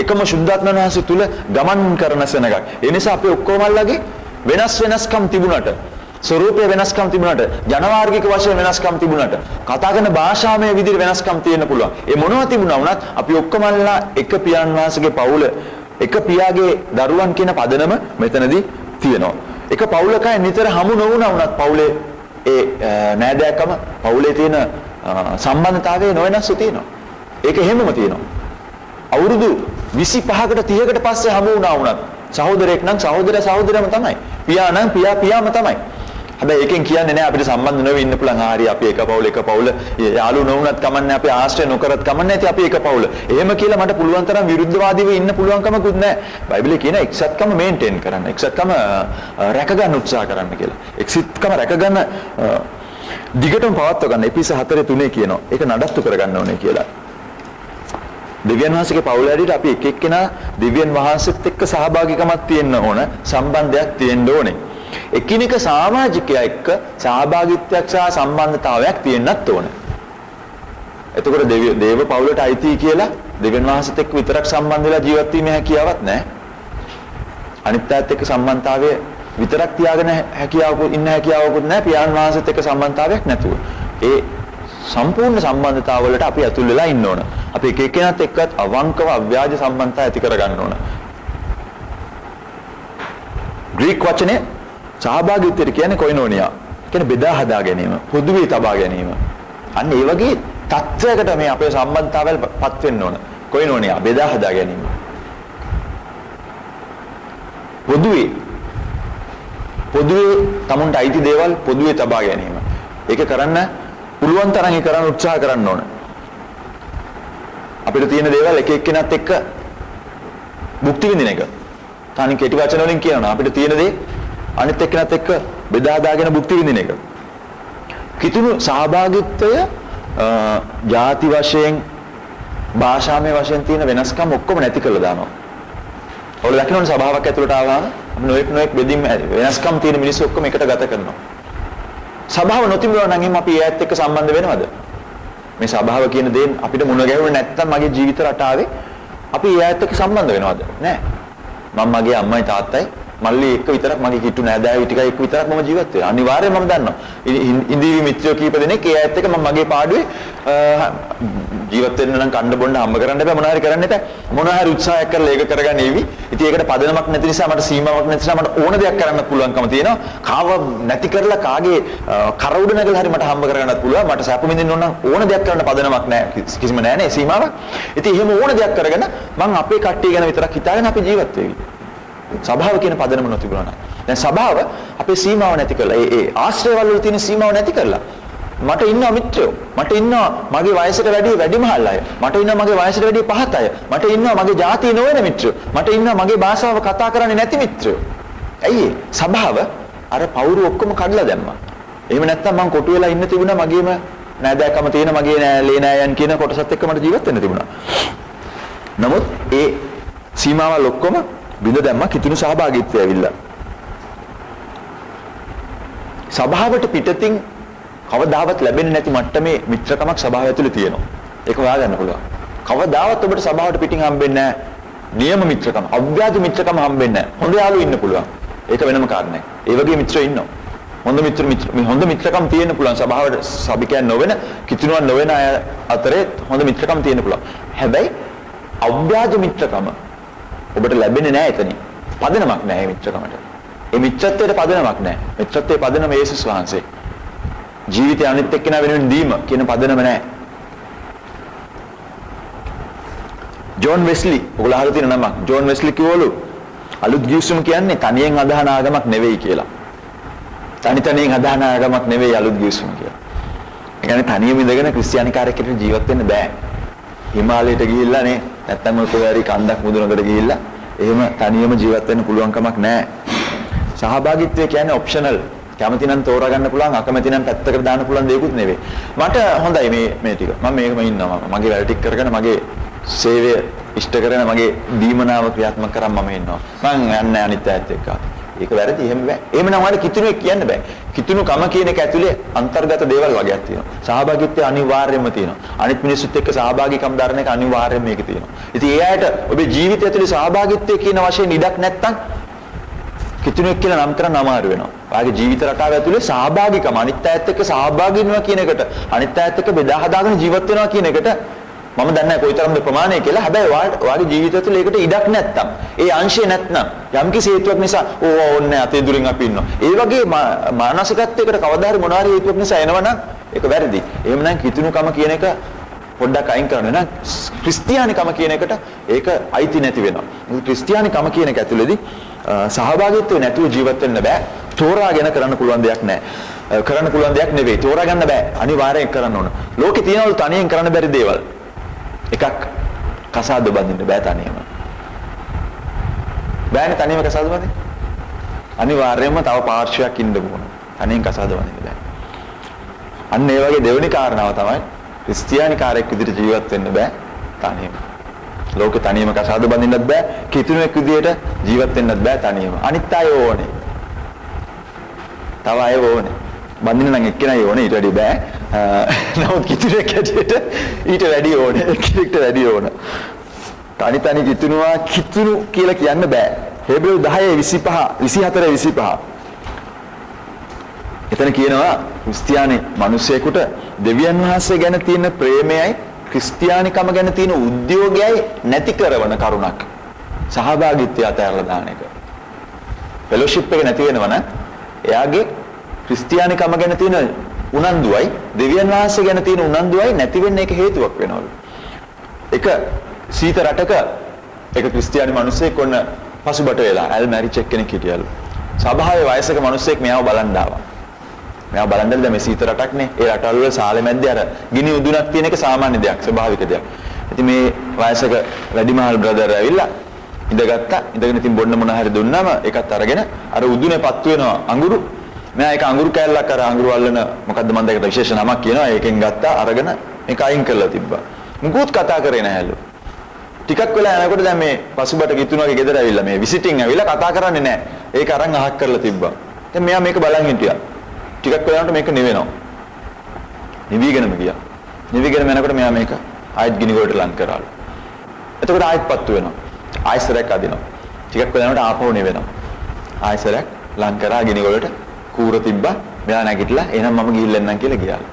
[SPEAKER 1] එකම ශුද්ධාත්මයන් වහන්සේ තුල ගමන් කරන සෙනගක්. ඒ නිසා අපි ඔක්කොමල්ලගේ වෙනස්කම් තිබුණාට ස්වරූපයේ වෙනස්කම් තිබුණාට ජනවාර්ගික වශයෙන් වෙනස්කම් තිබුණාට කතා කරන භාෂාමය විදිහට වෙනස්කම් තියෙන්න පුළුවන්. ඒ මොනවා තිබුණා වුණත් අපි ඔක්කොමල්ලා එක පියාණන් වහන්සේගේ පවුල එක පියාගේ දරුවන් කියන පදනම මෙතනදී තියෙනවා. එක පවුලකයි නිතර හමු නොවුණා වුණත් පවුලේ ඒ නෑදෑකම පවුලේ තියෙන සම්බන්ධතාවය නොවෙනස්ව තියෙනවා. ඒක හැමම තියෙනවා. අවුරුදු 25කට 30කට පස්සේ හමු වුණා වුණත් සහෝදරයෙක් නම් සහෝදරයම තමයි. පියා නම් පියාම තමයි. හැබැයි එකෙන් කියන්නේ නැහැ අපිට සම්බන්ධ නොවෙ ඉන්න පුළුවන්. හරි අපි එක පවුල යාළුවෝ නොවුනත් කමන්නේ අපි ආශ්‍රය නොකරත් කමන්නේ නැති අපි එක පවුල. එහෙම කියලා මට පුළුවන් තරම් විරුද්ධවාදීව ඉන්න පුළුවන්කමකුත් නැහැ. බයිබලයේ කියන එක්සත්කම මේන්ටේන් කරන්න. එක්සත්කම රැක ගන්න උත්සාහ කරන්න කියලා. එක්සත්කම රැක ගන්න දිගටම පවත්ව ගන්න. එපිස 4:3 කියනවා. ඒක නඩත්තු කරගන්න ඕනේ කියලා. දෙවියන් වහන්සේගේ පවුල ඇරෙට අපි එක එක්කෙනා දෙවියන් වහන්සේත් එක්ක සහභාගීකමක් තියෙන්න ඕන. සම්බන්ධයක් තියෙන්න ඕනේ. එකිනෙක සමාජිකයා එක්ක සහභාගීත්වයක් සහ සම්බන්ධතාවයක් තියෙන්නත් ඕන. එතකොට දේව පවුලට අයිති කියලා දෙවියන් වහන්සේත් එක්ක විතරක් සම්බන්ධ වෙලා ජීවත් වීමේ හැකියාවක් නැහැ. අනිත් පැත්තත් එක්ක සම්බන්ධතාවය විතරක් තියාගෙන හැකියාවකුත් නැහැ. පියාණන් වහන්සේත් එක්ක සම්බන්ධතාවයක් නැතුව. ඒ සම්පූර්ණ සම්බන්ධතාවවලට අපි ඇතුල් වෙලා ඉන්න ඕන. අපි එක එක්කෙනාත් එක්කත් අවංකව අව්‍යාජ සම්බන්ධතා ඇති කරගන්න ඕන. ග්‍රීක වචනේ සහභාගීත්වයට කියන්නේ කොයිනෝනියා. කියන්නේ බෙදා හදා ගැනීම, පොදුවේ තබා ගැනීම. අන්න ඒ වගේ තත්ත්වයකට මේ අපේ සම්බන්ධතාවයල්පත් වෙන්න ඕන. කොයිනෝනියා බෙදා හදා ගැනීම. පොදුවේ තමුන්ට අයිති දේවල් පොදුවේ තබා ගැනීම. ඒක කරන්න පුළුවන් තරම් කරන්න උත්සාහ කරන්න ඕන. අපිට තියෙන දේවල් එක එක්කෙනාත් එක්ක භුක්ති විඳින එක. තනි කෙටි වචන වලින් කියනවා අපිට තියෙන දේ අනිත් එක්කෙනාත් එක්ක බෙදා දාගෙන භුක්ති විඳින එක. කිතුණු සහභාගීත්වය ಜಾති වශයෙන් භාෂාමය වශයෙන් තියෙන වෙනස්කම් ඔක්කොම නැති කරලා දානවා. ඔයාලා දකින්නවනේ සභාවක් ඇතුළට ආවම අපි නොඑක් බෙදීම් වෙනස්කම් තියෙන මිනිස්සු ඔක්කොම එකට ගත කරනවා. සභාව නොතිබුණා නම් එහෙනම් අපි ඒත් එක්ක සම්බන්ධ වෙනවද? මේ සභාව කියන දේ අපිට මුණ ගැහුනේ නැත්නම් මගේ ජීවිත රටාවේ අපි ඒත් එක්ක සම්බන්ධ වෙනවද? නැහැ. මම මගේ අම්මයි තාත්තයි මල්ලි එක්ක විතරක් මගේ කිට්ටු නෑදෑයෝ ටිකයි එක්ක විතරක් මම ජීවත් වෙනවා. අනිවාර්යයෙන්ම මම දන්නවා. ඉන්දිවි මිත්‍රයෝ කීප දෙනෙක් ඒ ඇත්ත එක මම මගේ පාඩුවේ ජීවත් වෙන්න නම් කන්න බොන්න හම්බ කරන්න බෑ මොනවා හරි කරන්න එපා. මොනවා හරි උත්සාහයක් කරලා ඒක කරගන්න ඒවි. ඉතින් ඒකට පදනමක් නැති නිසා මට සීමාවක් නැති නිසා මට ඕන දෙයක් කරන්න පුළුවන්කම තියෙනවා. කාව නැති කරලා කාගේ කර උඩ නැගලා හරි මට හම්බ කරගන්නත් පුළුවන්. මට සැප විඳින්න ඕන දෙයක් කරන්න පදනමක් නැහැ. කිසිම නැහැ නේ සීමාවක්. ඉතින් එහෙම ඕන දෙයක් කරගෙන මම අපේ කට්ටිය ගැන විතරක් හිතාගෙන අපි ජීවත් වෙවි. සභාව කියන පදනම නොතිබුණා නම් දැන් සභාව අපේ සීමාව නැති කරලා ඒ ආශ්‍රයවල වල තියෙන සීමාව නැති කරලා මට ඉන්නවා මිත්‍රයෝ මට ඉන්නවා මගේ වයසට වැඩිමහල් අය මට ඉන්නවා මගේ වයසට වැඩි පහත් අය මට ඉන්නවා මගේ ජාතිය නොවන මිත්‍රයෝ මට ඉන්නවා මගේ භාෂාව කතා කරන්නේ නැති මිත්‍රයෝ ඇයි සභාව අර පවුරු ඔක්කොම කඩලා දැම්මා එහෙම නැත්නම් මං කොටු වෙලා ඉන්න තිබුණා මගේම නෑදෑකම තියෙන මගේ ලේ නෑයන් කියන කොටසත් එක්ක මට ජීවත් වෙන්න තිබුණා නමුත් ඒ සීමාවල් ඔක්කොම බිඳ දැම්මා කිතුණු සහභාගීත්වය ඇවිල්ලා. සභාවට පිටතින් කවදාවත් ලැබෙන්නේ නැති මට්ටමේ මිත්‍රකමක් සභාව ඇතුලේ තියෙනවා. ඒක හොයාගන්න පුළුවන්. කවදාවත් ඔබට සභාවට පිටින් හම්බෙන්නේ නැහැ. නියම මිත්‍රකම, අව්‍යාජ මිත්‍රකම හම්බෙන්නේ නැහැ. හොඳ යාළුවෝ ඉන්න පුළුවන්. ඒක වෙනම කාරණයක්. ඒ වගේ මිත්‍රයෝ ඉන්නවා. හොඳ මිත්‍රකම් තියෙන්න පුළුවන් සභාවට සභිකයන් නොවන, කිතුණුවන් නොවන අය අතරේ හොඳ මිත්‍රකම් තියෙන්න පුළුවන්. හැබැයි අව්‍යාජ මිත්‍රකම ඔබට ලැබෙන්නේ නැහැ එතනින්. පදනමක් නැහැ මේ මිත්‍රකමට. ඒ මිත්‍රත්වයට පදනමක් නැහැ. මිත්‍රත්වයේ පදනම යේසුස් වහන්සේ. ජීවිතය අනිත් එක්කෙනා වෙනුවෙන් දීම කියන පදනම නැහැ. ජෝන් වෙස්ලි ඔයගොල්ලෝ අහලා තියෙන නමක්. ජෝන් වෙස්ලි කිව්වලු අලුත් ගිවිසුම කියන්නේ තනියෙන් අදහන ආගමක් නෙවෙයි කියලා. තනියෙන් අදහන ආගමක් නෙවෙයි අලුත් ගිවිසුම කියලා. ඒ කියන්නේ තනියම ඉඳගෙන ක්‍රිස්තියානිකාරයෙක් විදිහට ජීවත් වෙන්න බෑ. හිමාලයට ගිහිල්ලා නේ නැත්තම් කොහේ කන්දක් මුදුනකට ගිහිල්ලා එහෙම තනියම ජීවත් වෙන්න පුළුවන් කමක් නැහැ. සහභාගීත්වය කියන්නේ ඔප්ෂනල්. කැමති නම් තෝරා ගන්න පුළුවන් අකමැති නම් පැත්තකට දාන්න පුළුවන් දෙයක්වත් නෙවෙයි. මට හොඳයි මේ ටික. මම මේකම ඉන්නවා. මගේ වැඩ ටික කරගෙන මගේ සේවය ඉෂ්ට කරගෙන මගේ දීමනාව ක්‍රියාත්මක කරන් මම ඉන්නවා. මම යන්නේ අනිත් පැත්ත එක්ක. ඒක වැරදි එහෙම බෑ. එහෙමනම් ඔයාලට කිතුණුවෙක් කියන්න බෑ. කිතුණුකම කියන එක ඇතුලේ අන්තර්ගත දේවල් වගේක් තියෙනවා. සහභාගීත්වය අනිවාර්යයෙන්ම තියෙනවා. අනිත් මිනිස්සුත් එක්ක සහභාගීකම් දරන එක අනිවාර්යයෙන්ම මේක තියෙනවා. ඉතින් ඒ අයට ඔබේ ජීවිතය ඇතුලේ සහභාගීත්වය කියන වශයෙන් ඉඩක් නැත්තම් කිතුණුවෙක් කියලා නම් කරන්න අමාරු වෙනවා. ඔයාගේ ජීවිත රටාව ඇතුලේ සහභාගීකම අනිත් අයත් එක්ක සහභාගී වෙනවා කියන එකට අනිත් අයත් එක්ක බෙදා හදාගෙන ජීවත් වෙනවා කියන එකට මම දන්නේ නැහැ කොයිතරම්ද ප්‍රමාණය කියලා. හැබැයි ඔයාගේ ජීවිතය තුළ ඒකට ඉඩක් නැත්තම්, ඒ අංශය නැත්නම්, යම්කිසි හේතුවක් නිසා ඕන්නේ අතේ දුරින් අපි ඉන්නවා. ඒ වගේ මානසිකත්වයකට කවදා හරි මොනවා හරි හේතුවක් නිසා එනවනම් ඒක වැරදි. එහෙමනම් කිතුණුකම කියන එක පොඩ්ඩක් අයින් කරන්න නම් ක්‍රිස්තියානිකම කියන එකට ඒක අයිති නැති වෙනවා. ක්‍රිස්තියානිකම කියන එක ඇතුළේදී සහභාගීත්වය නැතුව ජීවත් වෙන්න බෑ. තෝරාගෙන කරන්න පුළුවන් දෙයක් නෑ. කරන්න පුළුවන් දෙයක් නෙවෙයි. තෝරා ගන්න බෑ. අනිවාර්යෙන් කරන්න ඕන. ලෝකේ තියෙනවලු තනියෙන් කරන්න බැරි දේවල්. එකක් කසාද බඳින්න බෑ තනියම. බෑනේ තනියම කසාද බඳින්න. අනිවාර්යයෙන්ම තව පාර්ශ්වයක් ඉන්න ඕන. තනියෙන් කසාද බඳින්න බෑ. අන්න ඒ වගේ දෙවෙනි කාරණාව තමයි ක්‍රිස්තියානි කාර්යයක් විදිහට ජීවත් වෙන්න බෑ තනියම. ලෝකේ තනියම කසාද බඳින්නත් බෑ. කිතුණෙක් විදිහට ජීවත් වෙන්නත් බෑ තනියම. අනිත් අය ඕනේ. තව අය ඕනේ. බඳින්න නම් එක්කෙනයි ඕනේ ඊට වැඩි බෑ. නමුත් කිතුණෙක් හැටියට ඊට වැඩි ඕනේ. එක්කෙනෙක්ට වැඩි ඕන. තනි කිතුණුවා කිතුණු කියලා කියන්න බෑ. හේබ්‍රෙව් 10:25 එතන කියනවා ක්‍රිස්තියානි මිනිසෙකුට දෙවියන් වහන්සේ ගැන තියෙන ප්‍රේමයයි ක්‍රිස්තියානිකම ගැන තියෙන උද්‍යෝගයයි නැති කරන කරුණක්. සහභාගීත්වය අතහැරලා දාන එක. ෆෙලොෂිප් එක නැති වෙනවනම් එයාගේ ක්‍රිස්තියානිකම ගැන තියෙන උනන්දුවයි දෙවියන් වහන්සේ ගැන තියෙන උනන්දුවයි නැති වෙන්න එක හේතුවක් වෙනවලු. එක සීත රටක එක ක්‍රිස්තියානි මිනිසෙක් ඔන්න පසුබට වෙලා ඇල් මැරිච් කෙනෙක් හිටියලු. සභාවේ වයසක මිනිසෙක් මෙයාව බලන් ආවා. මෙයා බලන් දැන් මේ සීත රටක්නේ. ඒ රටවල වල සාලේ මැද්දේ අර ගිනි උදුනක් තියෙන එක සාමාන්‍ය දෙයක්, ස්වභාවික දෙයක්. ඉතින් මේ වයසක වැඩිමහල් බ්‍රදර් ඇවිල්ලා ඉඳගත්තා. ඉඳගෙන ඉතින් බොන්න මොන හරි දුන්නාම ඒකත් අරගෙන අර උදුනේ පත්තු වෙනවා අඟුරු. මෙයා ඒක අඟුරු කෑල්ලක් අර අඟුරු අල්ලන මොකද්ද මන් දැකට විශේෂ නමක් කියනවා. ඒකෙන් ගත්තා අරගෙන මේක අයින් කරලා තිබ්බා. මුකුත් කතා කරේ නැහැලු. ටිකක් වෙලා යනකොට දැන් මේ පසුබට ගිතුණුවගේ ගෙදර ඇවිල්ලා මේ විසිටින් ඇවිල්ලා කතා කරන්නේ නැහැ. ඒක අරන් අහක් කරලා තිබ්බා. දැන් මෙයා මේක බලන් හිටියා. ටිකක් වෙලාවට මේක නිවෙනවා. නිවිගෙනම ගියා. නිවිගෙනම යනකොට මෙයා මේක ආයෙත් ගිනි ගොඩට ලං කරාලු. එතකොට ආයෙත් පත්තු වෙනවා. ආයෙසරයක් අදිනවා. ටිකක් වෙලාවට ආපහු නිවෙනවා. ආයෙසරයක් ලං කරා ගිනි ගොඩට කූර තිබ්බා. මෙයා නැගිටලා එහෙනම් මම ගිහිල්ලා එන්නම් කියලා ගියාලු.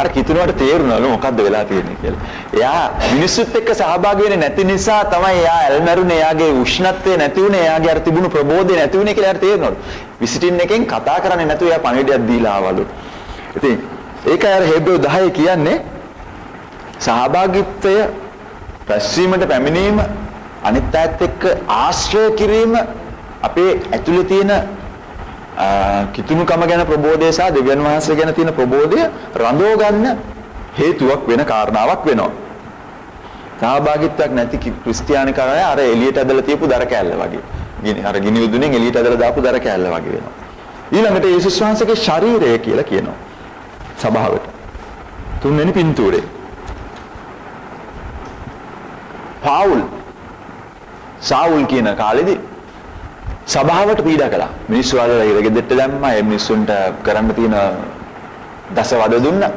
[SPEAKER 1] අර කිතුණුවට තේරුණාලු මොකද්ද වෙලා තියෙන්නේ කියලා. එයා මිනිස්සුත් එක්ක සහභාගී වෙන්නේ නැති නිසා තමයි එයා ඇල්මරුනේ. එයාගේ උෂ්ණත්වය නැති වුණේ. එයාගේ අර තිබුණු ප්‍රබෝධය නැති වුණේ කියලා එයාට තේරෙනවලු. විසිටින් එකෙන් කතා කරන්නේ නැතුව එයා පණිවිඩයක් දීලා ආවලු. ඉතින් ඒක අර හේබ්‍රෙව් 10 කියන්නේ සහභාගීත්වය, රැස්වීමට පැමිණීම, අනිත් අයත් එක්ක ආශ්‍රය කිරීම අපේ ඇතුලේ තියෙන කිතුණුකම ගැන ප්‍රබෝධය සහ දෙවියන් වහන්සේ ගැන තියෙන ප්‍රබෝධය රඳව ගන්න හේතුවක් වෙන කාරණාවක් වෙනවා. සහභාගීත්වයක් නැති ක්‍රිස්තියානි කරන්නේ අර එළියට ඇදලා තියපු දර කෑල්ල වගේ. අර ගිනි උදුනෙන් එළියට ඇදලා දාපු දර කෑල්ල වගේ වෙනවා. ඊළඟට යේසුස් වහන්සේගේ ශරීරය කියලා කියනවා සභාවට. තුන්වෙනි පින්තූරේ. සාවුල් කියන කාලෙදී සභාවට පීඩා කළා. මිනිස්සු වල ඉරගෙදෙට්ට දැම්මා. ඒ මිනිස්සුන්ට කරන්න තියෙන දසවද දුන්නා.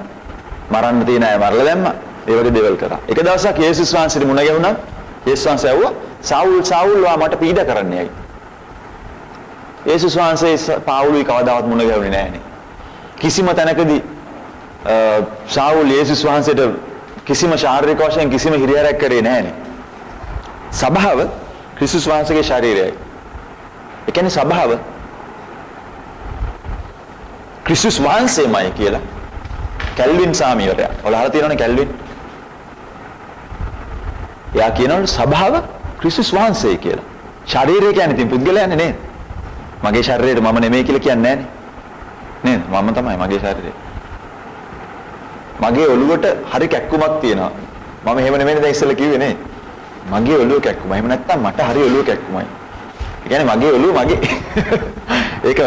[SPEAKER 1] මරන්න තියෙන අය මරලා දැම්මා. ඒ වගේ දේවල් කරා. එක දවසක් යේසුස් වහන්සේට මුණ ගැහුණා. යේසුස් වහන්සේ ඇහුවා සාවුල් වා මට පීඩා කරන්නේ ඇයි? යේසුස් වහන්සේ පාවුලුයි කවදාවත් මුණ ගැහුනේ නැහනේ. කිසිම තැනකදී සාවුල් යේසුස් වහන්සේට කිසිම ශාරීරික වශයෙන් කිසිම හිරිහැරයක් කරේ නැහනේ. සභාව ක්‍රිස්තුස් වහන්සේගේ ශරීරයයි. ඒ කියන්නේ සභාව ක්‍රිස්තුස් වහන්සේමයි කියලා කැල්වින් සාමිවරයා. ඔයාලා අහලා තියෙනවනේ කැල්වින්. එයා කියනවලු සභාව ක්‍රිස්තුස් වහන්සේ කියලා. ශරීරය කියන්නේ තින් පුද්ගලයානේ නේද? මගේ ශරීරයට මම නෙමෙයි කියලා කියන්නේ නෑනේ. නේද? මම තමයි මගේ ශරීරය. මගේ ඔළුවට හරි කැක්කුමක් තියෙනවා. මම එහෙම නෙමෙයි දැන් ඉස්සෙල්ලා කිව්වේ නේ. මගේ ඔළුව කැක්කුමයි. එහෙම නැත්තම් මට හරි ඔළුව කැක්කුමයි. ඒ කියන්නේ මගේ ඔළුව මගේ. ඒක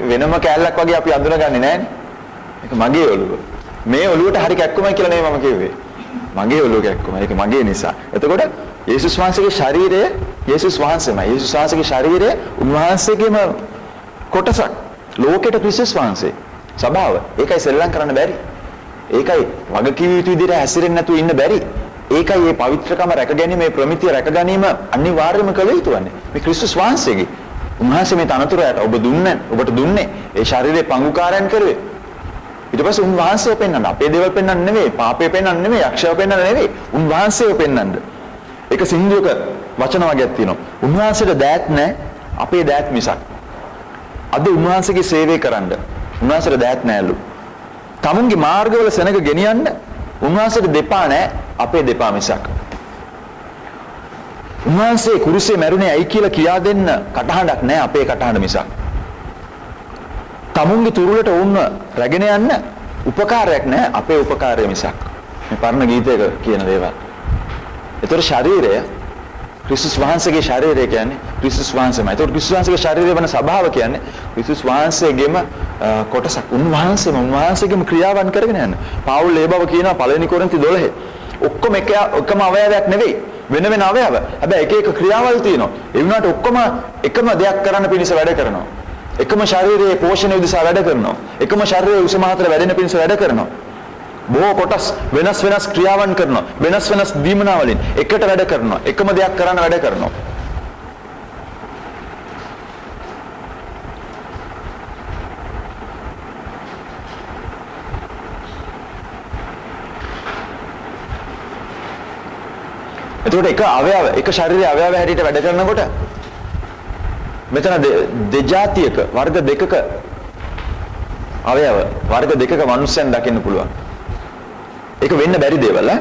[SPEAKER 1] වෙනම කෑල්ලක් වගේ අපි අඳුනගන්නේ නෑනේ. ඒක මගේ ඔළුව. මේ ඔළුවට හරි කැක්කුමයි කියලා නෙමෙයි මම කිව්වේ. මගේ ඔළුව කැක්කුමයි. ඒක මගේ නිසා. එතකොට යේසුස් වහන්සේගේ ශරීරය යේසුස් වහන්සේමයි. යේසුස් වහන්සේගේ ශරීරය උන්වහන්සේගේම කොටසක්. ලෝකෙට ක්‍රිස්තුස් වහන්සේ. සභාව. ඒකයි සෙල්ලම් කරන්න බැරි. ඒකයි වගකීම් යුතු විදිහට හැසිරෙන්නේ නැතුව ඉන්න බැරි. ඒකයි මේ පවිත්‍රකම රැකගැනීම, මේ ප්‍රමිතිය රැකගැනීම අනිවාර්යයෙන්ම කළ යුතුවන්නේ. මේ ක්‍රිස්තුස් වහන්සේගේ. උන්වහන්සේ මේ තනතුරට ඔබට දුන්නේ ඒ ශරීරයේ පංගුකාරයන් කරුවේ. ඊට පස්සේ උන්වහන්සේව පෙන්වන්න. අපේ දේවල් පෙන්වන්න නෙවෙයි, පාපය පෙන්වන්න නෙවෙයි, අක්ෂය පෙන්වන්න නෙවෙයි. උන්වහන්සේව පෙන්වන්න. ඒක සිංහලක වචන වර්ගයක් තියෙනවා. උන්වහන්සේට දෑත් නැහැ, අපේ දෑත් මිසක්. අද උන්වහන්සේගේ සේවය කරන්න උන්වහන්සේට දෑත් නැහැලු. තමුන්ගේ මාර්ගවල සෙනග ගෙනියන්න උන්වහන්සේට දෙපා නැහැ අපේ දෙපා මිසක්. උන්වහන්සේ කුරුසේ මැරුණේ ඇයි කියලා කියා දෙන්න කටහඬක් නැහැ අපේ කටහඬ මිසක්. තමුන්ගේ තුරුලට වුණ රැගෙන යන්න උපකාරයක් නැහැ අපේ උපකාරය මිසක්. මේ පරණ ගීතයක කියන දේවල්. ඒතර ශරීරය ක්‍රිස්තුස් වහන්සේගේ ශරීරය කියන්නේ ක්‍රිස්තුස් වහන්සේමයි. ඒතර ක්‍රිස්තුස් වහන්සේගේ ශරීරය වෙන ස්වභාව කියන්නේ ක්‍රිස්තුස් වහන්සේගේම කොටසක්. උන්වහන්සේගේම ක්‍රියාවන් කරගෙන යන. පාවුල් ඒ බව කියනවා පළවෙනි කොරින්ති 12. ඔක්කොම එකම අවයවයක් නෙවෙයි. වෙන වෙන අවයව. හැබැයි එක එක ක්‍රියාවල් තියෙනවා. ඒ වුණාට ඔක්කොම එකම දෙයක් කරන්න පිණිස වැඩ කරනවා. එකම ශරීරයේ පෝෂණය උදෙසා වැඩ කරනවා. එකම ශරීරයේ උස මහතර වැඩෙන පිණිස වැඩ කරනවා. බොහෝ කොටස් වෙනස් වෙනස් ක්‍රියාවන් කරනවා. වෙනස් වෙනස් දීමනා වලින් එකට වැඩ කරනවා. එකම දෙයක් කරන්න වැඩ කරනවා. එතකොට එක අවයව එක ශරීරයේ අවයව හැටියට වැඩ කරනකොට මෙතන දෙජාතියක වර්ග දෙකක අවයව වර්ග දෙකක මිනිස්සුන් දකින්න පුළුවන්. ඒක වෙන්න බැරි දේවල් ඈ.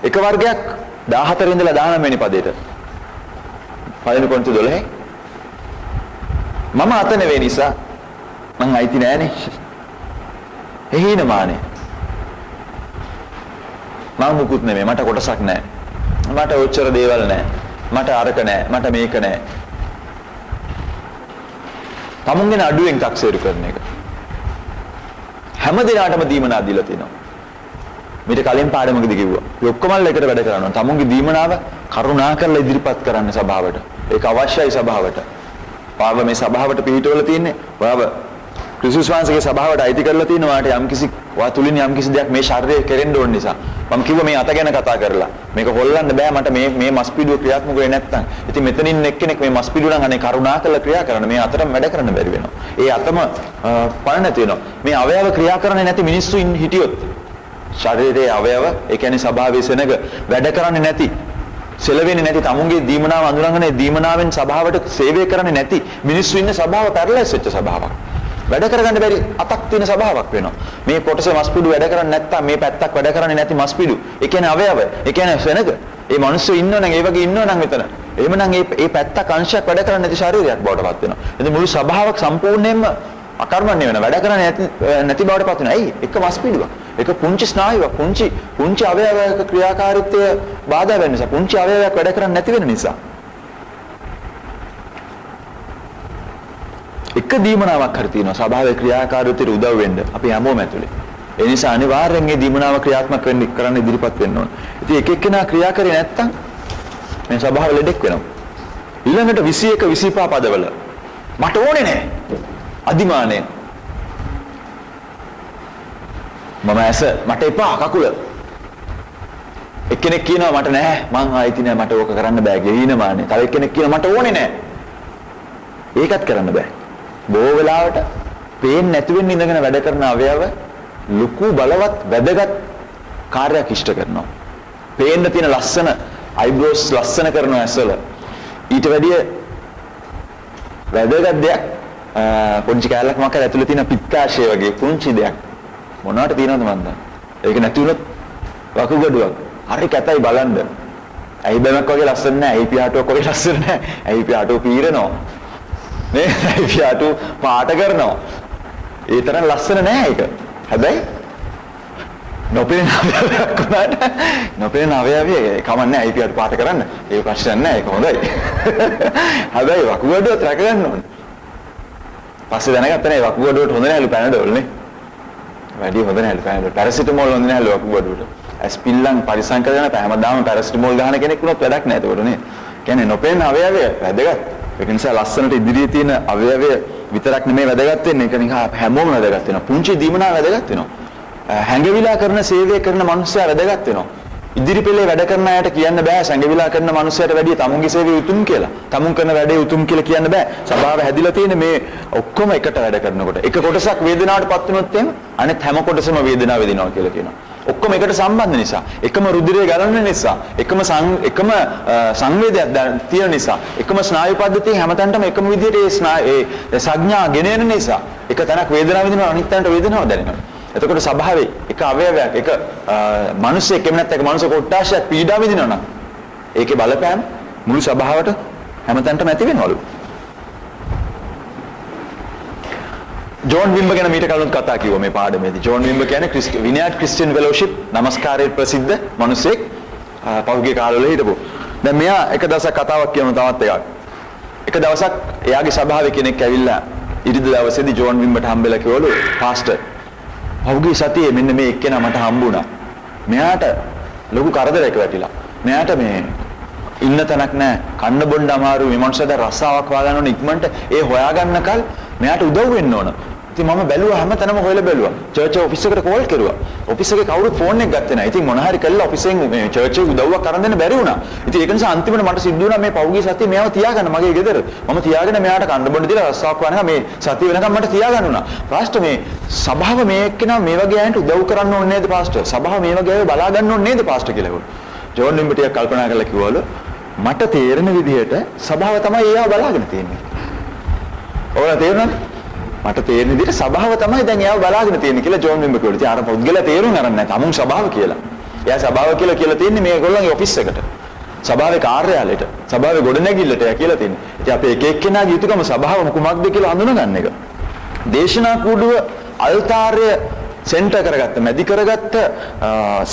[SPEAKER 1] එක වර්ගයක් 14 ඉඳලා 19 වෙනි පදයට. පළවෙනි කොරින්ති 12. මම අත නෙවෙයි නිසා මං අයිති නෑනේ. එහිනමානේ. මම මුකුත් නෙවෙයි මට කොටසක් නෑ. මට ඔච්චර දේවල් නෑ. මට අරක නෑ. මට මේක නෑ. තමුන්ගෙන අඩුවෙන් තක්සේරු කරන එක. හැම දිනාටම දීමනා දීලා තිනවා. මීට කලින් පාඩමකදී කිව්වා. මේ ඔක්කොමල් එකට වැඩ කරනවා. තමුන්ගේ දීමනාව කරුණා කරලා ඉදිරිපත් කරන්න සභාවට. ඒක අවශ්‍යයි සභාවට. පාව මේ සභාවට පිළිටවල තියෙන්නේ. ඔයාව ක්‍රිස්තුස් වහන්සේගේ සභාවට අයිති කරලා තියෙනවා. වාට යම්කිසි වා තුලින් යම්කිසි දෙයක් මේ ශරීරයේ කෙරෙන්න ඕන නිසා. මම කිව්වා මේ අත ගැන කතා කරලා. මේක හොල්ලන්න බෑ මට මේ මස්පිඩුව ක්‍රියාත්මක වෙන්නේ නැත්තම්. ඉතින් මෙතනින් එක්කෙනෙක් මේ මස්පිඩුව නම් අනේ කරුණා කරලා ක්‍රියා කරන මේ අතරම වැඩ කරන්න බැරි වෙනවා. ඒ අතම පණ නැති වෙනවා. මේ අවයව ක්‍රියා කරන්නේ නැති මිනිස්සු හිටියොත් ශරීරයේ අවයව ඒ කියන්නේ සභාවේ සෙනග වැඩ කරන්නේ නැති සෙලවෙන්නේ නැති තමුන්ගේ දීමනාව අඳුරගෙන දීමනාවෙන් සභාවට සේවය කරන්නේ නැති මිනිස්සු ඉන්න සභාව පැරලයිස් වෙච්ච සභාවක්. වැඩ කරගන්න බැරි අතක් තියෙන සභාවක් වෙනවා. මේ කොටසේ මස්පිඩු වැඩ කරන්නේ නැත්තම් මේ පැත්තක් වැඩ කරන්නේ නැති මස්පිඩු. ඒ කියන්නේ අවයව. ඒ කියන්නේ සෙනග. ඒ මිනිස්සු ඉන්නවනම් ඒ වගේ ඉන්නවනම් මෙතන. එහෙමනම් මේ පැත්තක් අංශයක් වැඩ කරන්නේ නැති ශරීරයක් බවට පත් වෙනවා. එතන මුළු සභාවක් සම්පූර්ණයෙන්ම අකර්මණ්‍ය වෙන වැඩ කරන්නේ නැති බවට පත් වෙනවා. ඇයි? එක මස්පිඩුවක්. ඒක පුංචි ස්නායුවක් පුංචි අවයවයක ක්‍රියාකාරීත්වය බාධා වෙන නිසා පුංචි අවයවයක් වැඩ කරන්නේ නැති වෙන නිසා එක දීමනාවක් හරි තියෙනවා සභාවේ ක්‍රියාකාරීත්වයට උදව් වෙන්න අපි හැමෝම ඇතුලේ. ඒ නිසා අනිවාර්යෙන් මේ දීමනාව ක්‍රියාත්මක වෙන්න කරන්න ඉදිරිපත් වෙන්න ඕන. ඉතින් එක එක්කෙනා ක්‍රියා කරේ නැත්තම් මේ සභාව ලෙඩෙක් වෙනවා. ඊළඟට 21 25 පදවල මට ඕනේ නෑ අදිමානය මම ඇස මට එපා කකුල එක්කෙනෙක් කියනවා මට නෑ මං ආයිති නෑ මට ඕක කරන්න බෑ ගෙහිනමානේ. තව එක්කෙනෙක් කියනවා මට ඕනේ නෑ. ඒකත් කරන්න බෑ. බොහෝ වෙලාවට පේන්නේ නැති වෙන්න ඉඳගෙන වැඩ කරන අවයව ලুকু බලවත් වැදගත් කාර්යයක් ඉෂ්ට කරනවා. පේන්න තියෙන ලස්සන අයිබ්‍රෝස් ලස්සන කරන ඇසවල ඊට වැඩිය වැදගත් දෙයක් පොන්චි කැලලක් මම කරලා ඇතුලේ තියෙන පිත්කාශය වගේ පුංචි දෙයක් මොනවට තියනවද මන් දන්නේ. ඒක නැති වුණොත් වකුගඩුවක්. හරි කැතයි බලන්න. ඇයි බෑමක් වගේ ලස්සන නැහැ. ඇයි පියාටුවක් වගේ ලස්සන නැහැ. ඇයි පියාටුව පීරනවා. නේ ඇයි පියාටුව පාට කරනවා. ඒ තරම් ලස්සන නැහැ ඒක. හැබැයි නොපෙනෙන අවයවයක් වුණාට නොපෙනෙන අවයවය කමන්නේ ඇයි පියාටුව පාට කරන්න. ඒක ප්‍රශ්නයක් නැහැ. ඒක හොඳයි. හැබැයි වකුගඩුවත් රැක ගන්න ඕනේ. පස්සේ දැනගත්තා නේ වකුගඩුවට හොඳ නැහැලු පැනඩෝල් නේ. වැඩි හොඳ නැහැලු පැනඩෝල්. පැරසිටමෝල් හොඳ නැහැලු වකුගඩුවට. ඇස්පිල්ලම් පරිසම් කරගෙන හැමදාම පැරසිටමෝල් ගහන කෙනෙක් වුණොත් වැඩක් නැහැ ඒකට නේ. කියන්නේ නොපෙනෙන අවයවය වැදගත්. ඒක නිසා ලස්සනට ඉදිරියේ තියෙන අවයවය විතරක් නෙමෙයි වැදගත් වෙන්නේ. ඒක නිකන් හැමෝම වැදගත් වෙනවා. පුංචි දීමනා වැදගත් වෙනවා. හැඟවිලා කරන සේවය කරන මනුස්සයා වැදගත් වෙනවා. ඉදිරිපෙළේ වැඩ කරන අයට කියන්න බෑ සංගවිලා කරන මනුස්සයට වැඩිය තමුන්ගේ සේවය උතුම් කියලා. තමුන් කරන වැඩේ උතුම් කියලා කියන්න බෑ. සභාව හැදිලා තියෙන මේ ඔක්කොම එකට වැඩ කරනකොට එක කොටසක් වේදනාවටපත් වුණොත් එහෙම අනෙත් හැම කොටසම වේදනාව විඳිනවා කියලා කියනවා. ඔක්කොම එකට සම්බන්ධ නිසා, එකම රුධිරය ගලන නිසා, එකම සංවේදයක් තියෙන නිසා, එකම ස්නායු පද්ධතිය හැමතැනටම එකම විදිහට ඒ සංඥා ගෙනෙන නිසා එක තැනක් වේදනාව විඳිනවා අනිත් තැනට වේදනාව දැනෙනවා. එතකොට සභාවේ එක අවයවයක් එක මිනිස්සෙක් එමු නැත්නම් එක මනුස්ස කොට්ටාශයක් පීඩා විඳිනවා නම් ඒකේ බලපෑම මුළු සභාවට හැමතැනටම ඇති වෙනවලු. ජෝන් විම්බර් ගැන මීට කලින් කතා කිව්වා මේ පාඩමේදී. ජෝන් විම්බර් කියන්නේ විනයාඩ් ක්‍රිස්ටියන් ෆෙලෝෂිප් නමස්කාරයේ ප්‍රසිද්ධ මිනිසෙක් පහුගිය කාලවල හිටපු. දැන් මෙයා එක දවසක් කතාවක් කියනවා තවත් එකක්. එක දවසක් එයාගේ සභාවේ කෙනෙක් ඇවිල්ලා ඉරිදා දවසේදී ජෝන් විම්බර්ට හම්බෙලා කිව්වලු පාස්ටර් පහුගිය සතියේ මෙන්න මේ එක්කෙනා මට හම්බුණා. මෙයාට ලොකු කරදරයක් වැටිලා. මෙයාට මේ ඉන්න තැනක් නැහැ. කන්න බොන්න අමාරු. මේ මනුස්සයාට රස්සාවක් හොයාගන්න ඕන ඉක්මනට. ඒ හොයාගන්නකල් මෙයාට උදව් වෙන්න ඕන. ඉතින් මම බැලුවා හැමතැනම හොයලා බැලුවා. චර්ච් ඔෆිස් එකට කෝල් කරුවා. ඔෆිස් එකේ කවුරුත් ෆෝන් එක ගත්තේ නැහැ. ඉතින් මොන හරි කළා ඔෆිස් එකෙන් මේ චර්ච් එක උදව්වක් කරන් දෙන්න බැරි වුණා. ඉතින් ඒක නිසා අන්තිමට මට සිද්ධ වුණා මේ පහුගිය සතියේ මෙයාව තියාගන්න මගේ ගෙදර. මම තියාගෙන මෙයාට කන්න බොන්න දීලා රස්සාවක් වහනවා මේ සතිය වෙනකම් මට තියාගන්න උනා. පාස්ටර් මේ සභාව මේ එක්කෙනා මේ වගේ අයන්ට උදව් කරන්න ඕනේ නේද පාස්ටර්? සභාව මේ වගේ අය බලා ගන්න ඕනේ නේද පාස්ටර් කියලා කිව්වා. ජෝන් විම්බර් ටිකක් කල්පනා කරලා කිව්වලු මට තේරෙන විදිහට සභාව තමයි එයාව බලාගෙන තියෙන්නේ. ඔයාලා තේරුණාද? මට තේරෙන විදිහට සභාව තමයි දැන් එයාව බලාගෙන තියෙන්නේ කියලා ජෝන් විම්බර් කිව්වා. ඉතින් අර පුද්ගලයා තේරුම් ගන්න නැහැ. තමුන් සභාව කියලා. එයා සභාව කියලා තියෙන්නේ මේගොල්ලන්ගේ ඔෆිස් එකට. සභාවේ කාර්යාලයට, සභාවේ ගොඩනැගිල්ලට එයා කියලා තියෙන්නේ. ඉතින් අපේ එක එක්කෙනාගේ යුතුයකම සභාව කුමක්ද කියලා හඳුනගන්න එක. දේශනා කුඩුව අල්තාරය සෙන්ටර් කරගත්ත, මැදි කරගත්ත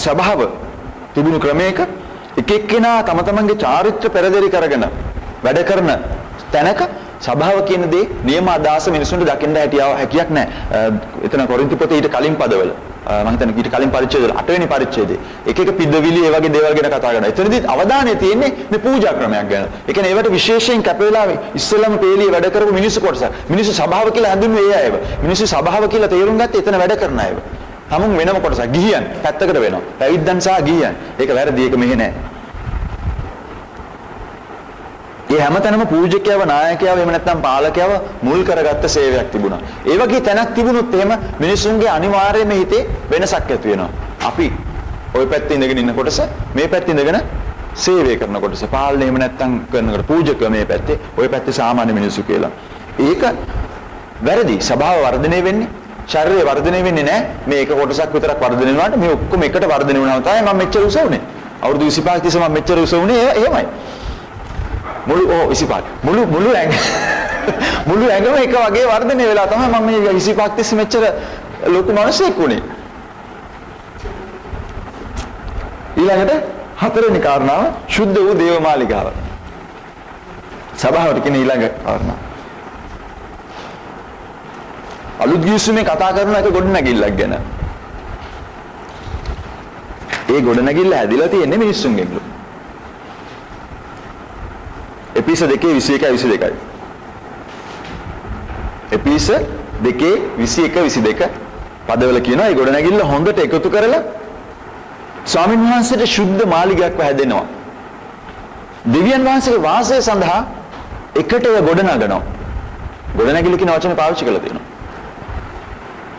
[SPEAKER 1] සභාව තිබුණු ක්‍රමයක එක එක්කෙනා තම තමන්ගේ චාරිත්‍ර පෙරදරි කරගෙන වැඩ කරන තැනක සභාව කියන දේ නියම අදහස මිනිසුන්ට දකින්න හැකියාවක් නැහැ. එතන කොරින්ති පොතේ ඊට කලින් පදවල මම හිතන්නේ ඊට කලින් පරිච්ඡේදවල 8 වෙනි පරිච්ඡේදයේ එක එක පිද්දවිලි ඒ වගේ දේවල් ගැන කතා කරනවා. එතනදී අවධානය තියෙන්නේ මේ පූජා ක්‍රමයක් ගැන. ඒ කියන්නේ ඒවට විශේෂයෙන් කැප වෙලා ඉස්සෙල්ලාම පේලිය වැඩ කරපු මිනිස්සු කොටස. මිනිස්සු සභාව කියලා හඳුන්වන්නේ ඒ අයව. මිනිස්සු සභාව කියලා තේරුම් ගත්තේ එතන වැඩ කරන අයව. තමුන් වෙනම කොටසක් ගිහියන් පැත්තකට වෙනවා. පැවිද්දන් සහ ගිහියන්. ඒක වැරදි. ඒක මෙහෙ නෑ. ඒ හැමතැනම පූජකයව නායකයව එහෙම නැත්නම් පාලකයව මුල් කරගත්ත සේවයක් තිබුණා. ඒ වගේ තැනක් තිබුණොත් එහෙම මිනිසුන්ගේ අනිවාර්යයෙන්ම හිතේ වෙනසක් ඇති වෙනවා. අපි ওই පැත්තේ ඉඳගෙන ඉන්න කොටස මේ පැත්තේ ඉඳගෙන සේවය කරන කොටස පාලනය එහෙම නැත්නම් කරනකොට පූජකව මේ පැත්තේ ওই පැත්තේ සාමාන්‍ය මිනිස්සු කියලා. ඒක වැරදි. සභාව වර්ධනය වෙන්නේ ශරීරය වර්ධනය වෙන්නේ නැහැ. මේ එක කොටසක් විතරක් වර්ධනය වෙනවාට මේ ඔක්කොම එකට වර්ධනය වුණාම තමයි මම මෙච්චර උස වුනේ. අවුරුදු 25 තිස්සේ මම මෙච්චර උස වුනේ එහෙමයි. මුළු 25 මුළු ඇඟම එක වගේ වර්ධනය වෙලා තමයි මම මේ 25 තිස්සේ මෙච්චර ලොකු මිනිසෙක් වුනේ. ඊළඟට හතරවෙනි කාරණාව සුද්ධ වූ දේවමාලිකාව. සභාවට කියන ඊළඟ කාරණාව. අලුත් ගිවිසුමේ කතා කරන එක ගොඩනැගිල්ලක් ගැන. ඒ ගොඩනැගිල්ල හැදිලා තියෙන්නේ මිනිස්සුන්ගෙන්ලු. එපිස 2:21-22. එපිස 2:21-22 පදවල කියනවා ඒ ගොඩනැගිල්ල හොඳට එකතු කරලා ස්වාමීන් වහන්සේට සුද්ධ මාලිගයක් හැදෙනවා. දෙවියන් වහන්සේගේ වාසය සඳහා එකට ඒ ගොඩනගනවා. ගොඩනැගිල්ල කියන වචනේ පාවිච්චි කරලා තියෙනවා.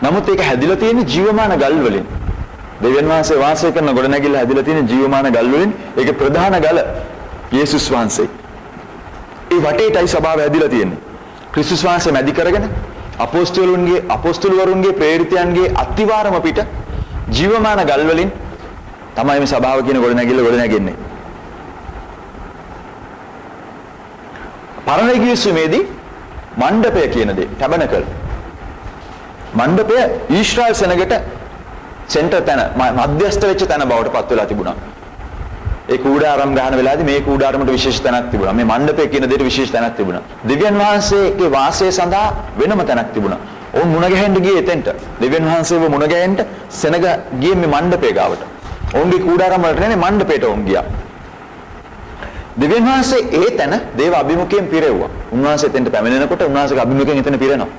[SPEAKER 1] නමුත් ඒක හැදිලා තියෙන්නේ ජීවමාන ගල් වලින්. දෙවියන් වහන්සේ වාසය කරන ගොඩනැගිල්ල හැදිලා තියෙන්නේ ජීවමාන ගල් වලින්. ඒකේ ප්‍රධාන ගල යේසුස් වහන්සේ. ඒ වටේටයි සභාව හැදිලා තියෙන්නේ. ක්‍රිස්තුස් වහන්සේ මැදි කරගෙන අපොස්තලවරුන්ගේ ප්‍රේරිතයන්ගේ අතිවාරම පිට ජීවමාන ගල් වලින් තමයි මේ සභාව කියන ගොඩනැගිල්ල ගොඩනැගෙන්නේ. පරණ ගිවිසුමේදී මණ්ඩපය කියන දේ ටැබර්නකල් මණ්ඩපය ඊශ්‍රායල් සෙනගට සෙන්ටර් තැන මධ්‍යස්ථ වෙච්ච තැන බවට පත් වෙලා තිබුණා. ඒ කූඩාරම් ගහන වෙලාවේදී මේ කූඩාරමට විශේෂ තැනක් තිබුණා. මේ මණ්ඩපය කියන දෙයට විශේෂ තැනක් තිබුණා. දෙවියන් වහන්සේගේ වාසය සඳහා වෙනම තැනක් තිබුණා. ඔවුන් මුණ ගැහෙන්න ගියේ එතෙන්ට. දෙවියන් වහන්සේව මුණ ගැහෙන්න සෙනග ගියේ මේ මණ්ඩපය ගාවට. ඔවුන්ගේ කූඩාරම් වලට නෙමෙයි මණ්ඩපයට ඔවුන් ගියා. දෙවියන් වහන්සේ ඒ තැන දේව අභිමුඛයෙන් පිරෙව්වා. උන්වහන්සේ එතෙන්ට පැමිණෙනකොට උන්වහන්සේගේ අභිමුඛයෙන් එතන පිරෙනවා.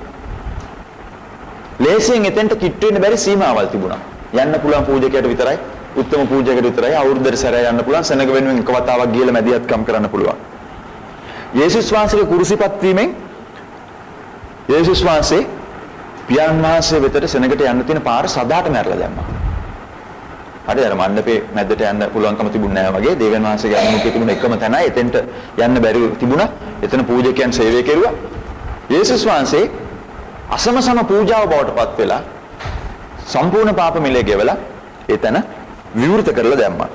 [SPEAKER 1] ලේසියෙන් එතෙන්ට කිට්ටු වෙන්න බැරි සීමාවල් තිබුණා. යන්න පුළුවන් පූජකයට විතරයි, උත්තම පූජකයට විතරයි අවුරුද්දට සැරයක් යන්න පුළුවන්. සෙනග වෙනුවෙන් එක වතාවක් ගිහලා මැදිහත්කම් කරන්න පුළුවන්. යේසුස් වහන්සේගේ කුරුසිපත් වීමෙන් යේසුස් වහන්සේ පියාණන් වහන්සේ වෙතට සෙනගට යන්න තියෙන පාර සදාටම ඇරලා දැම්මා. හරි අර මණ්ඩපේ මැදට යන්න පුළුවන්කම තිබුණේ නැහැ වගේ දෙවියන් වහන්සේගේ අනුමැතිය තිබුණ එකම තැනයි එතෙන්ට යන්න බැරි තිබුණා. එතන පූජකයන් සේවය කෙරුවා. යේසුස් වහන්සේ අසමසම පූජාව බවට පත් වෙලා සම්පූර්ණ පාප මිලේ ගෙවලා එතන විවෘත කරලා දැම්මා.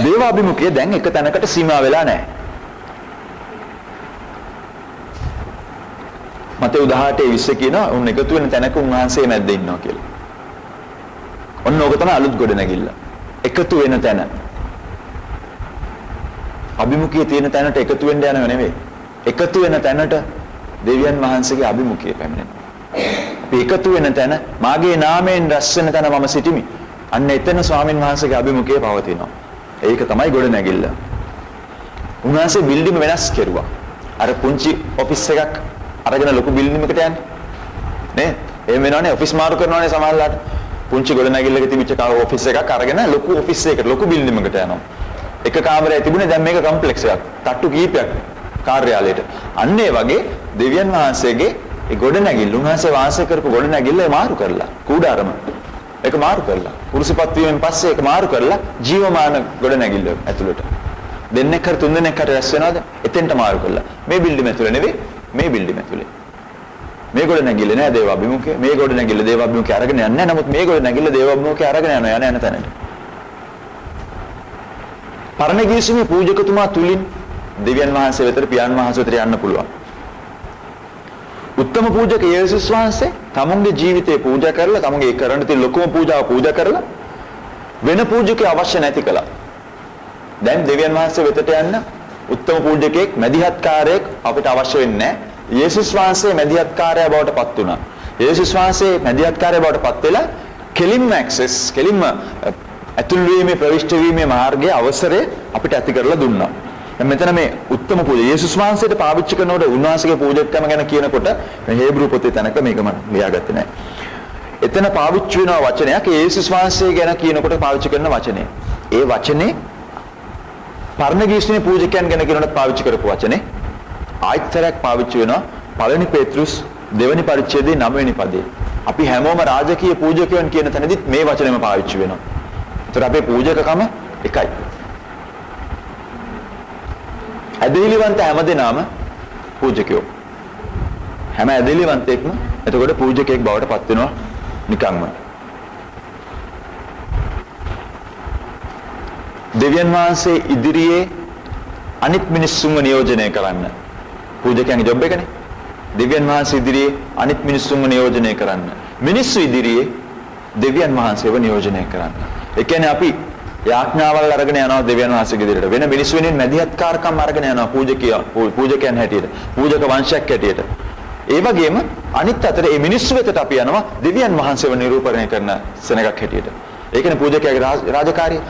[SPEAKER 1] දේවාභිමුඛය දැන් එක තැනකට සීමා වෙලා නැහැ. මතේ 18:20 කියනවා උන් එකතු වෙන තැනක උන්වහන්සේ මැද්ද ඉන්නවා කියලා. ඔන්න ඕක තමයි අලුත් ගොඩනැගිල්ල. එකතු වෙන තැන. අභිමුඛයේ තියෙන තැනට එකතු වෙන්න යනව නෙවෙයි. එකතු වෙන තැනට දෙවියන් වහන්සේගේ අභිමුඛය පැමිණෙනවා. අපි එකතු වෙන තැන මාගේ නාමයෙන් රැස් වෙන තැන මම සිටිමි. අන්න එතන ස්වාමින් වහන්සේගේ අභිමුඛය පවතිනවා. ඒක තමයි ගොඩනැගිල්ල. උන්වහන්සේ බිල්ඩින්ග් වෙනස් කෙරුවා. අර පුංචි ඔෆිස් එකක් අරගෙන ලොකු බිල්ඩින්ග් එකකට යන්නේ. නේ? එහෙම වෙනවනේ ඔෆිස් මාරු කරනවනේ සමහරලාට. පුංචි ගොඩනැගිල්ලක තිබිච්ච ඔෆිස් එකක් අරගෙන ලොකු ඔෆිස් එකකට ලොකු බිල්ඩින්ග් එකකට යනවා. එක කාමරයක් තිබුණේ දැන් මේක කම්ප්ලෙක්ස් එකක්. තට්ටු කීපයක් කාර්යාලයට. අන්න ඒ වගේ දෙවියන් වහන්සේගේ ඒ ගොඩනැගිල්ල උන්වහන්සේ වාසය කරපු ගොඩනැගිල්ල මාරු කරලා කූඩාරම ඒක මාරු කරලා කුරුසිපත් වීමෙන් පස්සේ ඒක මාරු කරලා ජීවමාන ගොඩනැගිල්ල ඇතුළට දෙන්නෙක් හරි තුන් දෙනෙක් හරි රැස් වෙනවද එතෙන්ට මාරු කරලා මේ බිල්ඩින් ඇතුළේ නෙවෙයි මේ බිල්ඩින් ඇතුළේ මේ ගොඩනැගිල්ල නෑ දේවාභිමුඛය මේ ගොඩනැගිල්ල දේවාභිමුඛය අරගෙන යන්නේ නැහැ නමුත් මේ ගොඩනැගිල්ල දේවාභිමුඛය අරගෙන යන තැනට පරණ ගිවිසුමේ පූජකතුමා තුලින් දෙවියන් වහන්සේ වෙතට පියාණන් වහන්සේ වෙතට යන්න පුළුවන්. උත්තම පූජක යේසුස් වහන්සේ තමුන්ගේ ජීවිතේ පූජා කරලා තමුන්ගේ කරන්න තියෙන ලොකුම පූජාව පූජා කරලා වෙන පූජකයෙක් අවශ්‍ය නැති කළා. දැන් දෙවියන් වහන්සේ වෙතට යන්න උත්තම පූජකයෙක් මැදිහත්කාරයෙක් අපිට අවශ්‍ය වෙන්නේ නැහැ. යේසුස් වහන්සේ මැදිහත්කාරයා බවට පත් වුණා. යේසුස් වහන්සේ මැදිහත්කාරයා බවට පත් වෙලා කෙලින්ම ඇක්සස් කෙලින්ම ඇතුල් වීමේ ප්‍රවිෂ්ඨ වීමේ මාර්ගයේ අවසරය අපිට ඇති කරලා දුන්නා. දැන් මෙතන මේ උත්තම පූජා යේසුස් වහන්සේට පාවිච්චි කරනකොට උන්වහන්සේගේ පූජකකම ගැන කියනකොට මේ හේබ්‍රු පොතේ තැනක මේක මම ලියාගත්තේ නැහැ. එතන පාවිච්චි වෙන වචනයක් යේසුස් වහන්සේ ගැන කියනකොට පාවිච්චි කරන වචනේ. ඒ වචනේ පරණ ගිවිසුමේ පූජකයන් ගැන කියනකොට පාවිච්චි කරපු වචනේ ආයතරයක් පාවිච්චි වෙනවා පළවෙනි පේත්‍රුස් දෙවෙනි පරිච්ඡේදයේ 9 වෙනි පදේ. අපි හැමෝම රාජකීය පූජකයන් කියන තැනදිත් මේ වචනේම පාවිච්චි වෙනවා. ඒතර අපේ පූජකකම එකයි. ඇදහිලිවන්ත හැමදෙනාම පූජකයෝ. හැම ඇදහිලිවන්තෙක්ම එතකොට පූජකයෙක් බවට පත් වෙනවා නිකම්ම. දෙවියන් වහන්සේ ඉදිරියේ අනිත් මිනිස්සුන්ව නියෝජනය කරන්න. පූජකයන්ගේ ජොබ් එකනේ. දෙවියන් වහන්සේ ඉදිරියේ අනිත් මිනිස්සුන්ව නියෝජනය කරන්න. මිනිස්සු ඉදිරියේ දෙවියන් වහන්සේව නියෝජනය කරන්න. ඒ කියන්නේ අපි යාඥාවල් අරගෙන යනවා දෙවියන් වහන්සේගේ ඉදිරියට. වෙන මිනිස්සු වෙනින් මැදිහත්කාරකම් අරගෙන යනවා පූජකයන් හැටියට. පූජක වංශයක් හැටියට. ඒ වගේම අනිත් අතට මේ මිනිස්සු වෙතට අපි යනවා දෙවියන් වහන්සේව නිරූපණය කරන සෙනගක් හැටියට. ඒ කියන්නේ පූජකයාගේ රාජකාරිය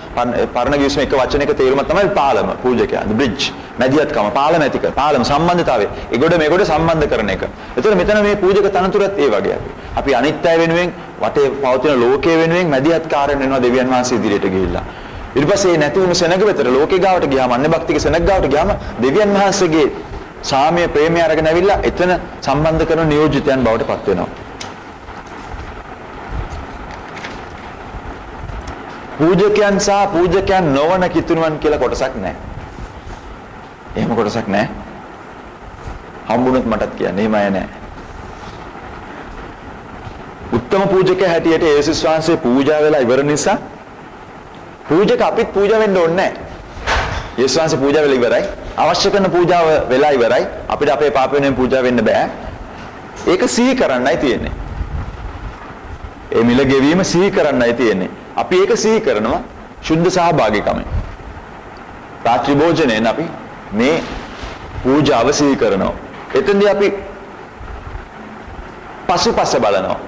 [SPEAKER 1] පරණ ගිවිසුමේ එක වචනයක තේරුම තමයි පාලම පූජකයා the bridge මැදිහත්කම පාලම ඇතික පාලම සම්බන්ධතාවය ඒගොඩ මේගොඩ සම්බන්ධ කරන එක. එතකොට මෙතන මේ පූජක තනතුරත් ඒ වගේ අපි අනිත්‍යය වෙනුවෙන් වටේ පවතින ලෝකයේ වෙනුවෙන් මැදිහත්කාරයෙන් වෙනවා දෙවියන් වහන්සේ ඉදිරියට ගිහිල්ලා. ඊට පස්සේ නැති වුණු සෙනඟ වෙතට ලෝකේ ගාවට ගියාම අන්නේ භක්තික සෙනඟ ගාවට ගියාම දෙවියන් වහන්සේගේ සාමය ප්‍රේමය අරගෙන ඇවිල්ලා එතන සම්බන්ධ කරන නියෝජිතයන් බවට පත් වෙනවා. පූජකයන් සහ පූජකයන් නොවන කිතුණුවන් කියලා කොටසක් නැහැ. එහෙම කොටසක් නැහැ. හම්බුනොත් මටත් කියන්න. එහෙම අය නැහැ. උත්තම පූජකයා හැටියට යේසුස් වහන්සේ පූජා වෙලා ඉවර නිසා පූජක අපිත් පූජා වෙන්න ඕනේ නැහැ. යේසුස් වහන්සේ පූජා වෙලා ඉවරයි. අවශ්‍ය කරන පූජාව වෙලා ඉවරයි. අපිට අපේ පාප වෙනුවෙන් පූජා වෙන්න බෑ. ඒක සිහි කරන්නයි තියෙන්නේ. ඒ මිල ගෙවීම සිහි කරන්නයි තියෙන්නේ. අපි ඒක සිහි කරනවා ශුද්ධ සහභාගීකමෙන්. රාත්‍රී භෝජනයෙන් අපි මේ පූජාව සිහි කරනවා. එතෙන්දී අපි පසුපස බලනවා.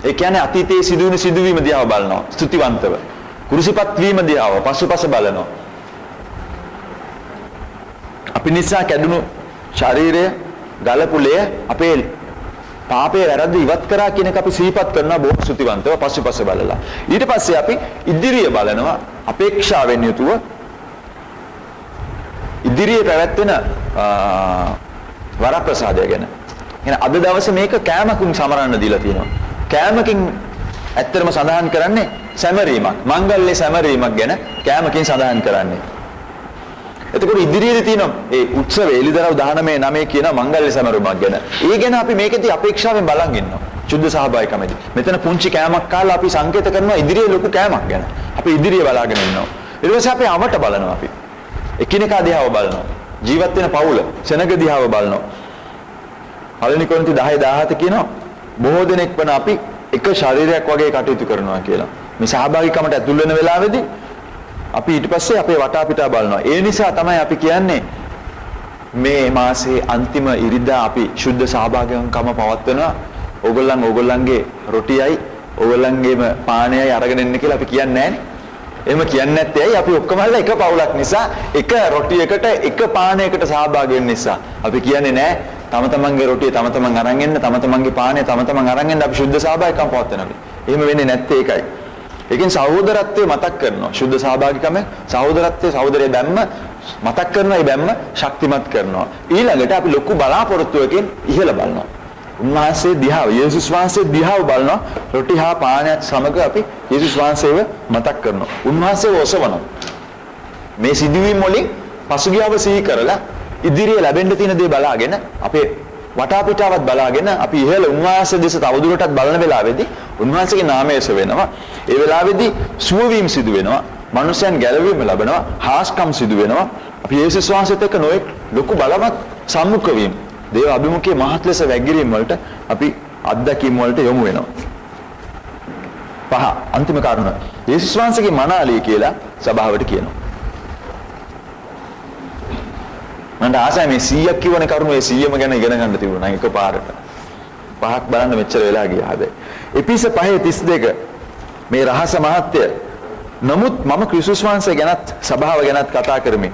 [SPEAKER 1] ඒ කියන්නේ අතීතයේ සිදුවුණු සිදුවීම දිහා බලනවා. ස්තුතිවන්තව. කුරුසිපත් වීම දිහාව පසුපස බලනවා. අපි නිසා කැඩුණු ශරීරය ගලපුලය අපේ පාපේ වැරද්ද ඉවත් කරා කියන එක අපි සිහිපත් කරනවා බොහොම ස්තුතිවන්තව පසුපස බලලා. ඊට පස්සේ අපි ඉදිරිය බලනවා අපේක්ෂාවෙන් යුතුව ඉදිරියේ පැවැත්වෙන වරප්‍රසාදය ගැන. එහෙනම් අද දවසේ මේක කෑමකින් සමරන්න දීලා තියෙනවා. කෑමකින් ඇත්තටම සඳහන් කරන්නේ සැමරීමක්, මංගල්‍ය සැමරීමක් ගැන කෑමකින් සඳහන් කරන්නේ. එතකොට ඉදිරියේදී තියෙන ඒ උත්සවයේ එළිදරව් 19 කියන මංගල්‍ය සැමරීමක් ගැන. ඒ ගැන අපි මේකෙදී අපේක්ෂාවෙන් බලන් ඉන්නවා. සුද්ධ සහභාගීකමේදී. මෙතන පුංචි කෑමක් කාලා අපි සංකේත කරනවා ඉදිරියේ ලොකු කෑමක් ගැන. අපි ඉදිරිය බලාගෙන ඉන්නවා. ඊට පස්සේ අපි අවට බලනවා අපි. එකිනෙකා දිහාව බලනවා. ජීවත් වෙන පවුල, සෙනග දිහාව බලනවා. පළවෙනි කොරින්ති 10:17 කියනවා බොහෝ දෙනෙක් වන අපි එක ශරීරයක් වගේ කටයුතු කරනවා කියලා. මේ සහභාගීකමට ඇතුල් වෙන වෙලාවේදී අපි ඊට පස්සේ අපේ වටාපිටා බලනවා. ඒ නිසා තමයි අපි කියන්නේ මේ මාසේ අන්තිම ඉරිදා අපි ශුද්ධ සහභාගීකම පවත්වනවා. ඕගොල්ලන්ගේ රොටියයි ඕගොල්ලන්ගේම පානයයි අරගෙන එන්න කියලා අපි කියන්නේ නැහැ. එහෙම කියන්නේ නැත්තේ ඇයි? අපි ඔක්කොම හල්ලා එක පවුලක් නිසා එක රොටියකට එක පානයකට සහභාගී වෙන්න නිසා. අපි කියන්නේ නැහැ තම තමන්ගේ රොටිය තම තමන් අරන් එන්න, තම තමන්ගේ පානය තම තමන් අරන් එන්න අපි ශුද්ධ සහභාගීකම් පවත්වනවා. එහෙම වෙන්නේ නැත්තේ ඒකයි. ඒකෙන් සහෝදරත්වය මතක් කරනවා. ශුද්ධ සහභාගීකම සහෝදරත්වයේ සහෝදරය බැම්ම මතක් කරනවා. ඒ බැම්ම ශක්තිමත් කරනවා. ඊළඟට අපි ලොකු බලාපොරොත්තුවකින් ඉහළ බලනවා. උන්වහන්සේ දිහාව, යේසුස් වහන්සේ දිහාව බලනවා. රොටි හා පානයත් සමග අපි යේසුස් වහන්සේව මතක් කරනවා. උන්වහන්සේව ඔසවනවා. මේ සිදුවීම් වලින් පසුගියව සිහි කරලා ඉදිරියේ ලැබෙන්න තියෙන දේ බලාගෙන අපේ වටාපිටාවත් බලාගෙන අපි ඉහළ උන්වහන්සේ දෙස තවදුරටත් බලන වෙලාවේදී උන්වහන්සේගේ නාමය වෙනවා. ඒ වෙලාවේදී සුවවීම සිදු වෙනවා. මනුෂ්‍යයන් ගැලවීම ලැබෙනවා. හාස්කම් සිදු වෙනවා. අපි යේසුස් වහන්සේත් එක්ක නොඑක් ලොකු බලවත් සම්මුඛ වීම, දේව අභිමුඛයේ මහත් ලෙස වැගිරීම වලට අපි අත්දැකීම් වලට යොමු වෙනවා. පහ අන්තිම කාරණා යේසුස් වහන්සේගේ මනාලිය කියලා සභාවට කියනවා. මන්ට ආසයි මේ 100ක් කියවන කරුණු ඒ 100ම ගැන ඉගෙන ගන්න තිබුණා එකපාරට. පහක් බලන්න මෙච්චර වෙලා ගියා හැබැයි. එපිස 5:32 මේ රහස මහත්ය. නමුත් මම ක්‍රිස්තුස් වහන්සේ ගැනත් සභාව ගැනත් කතා කරමි.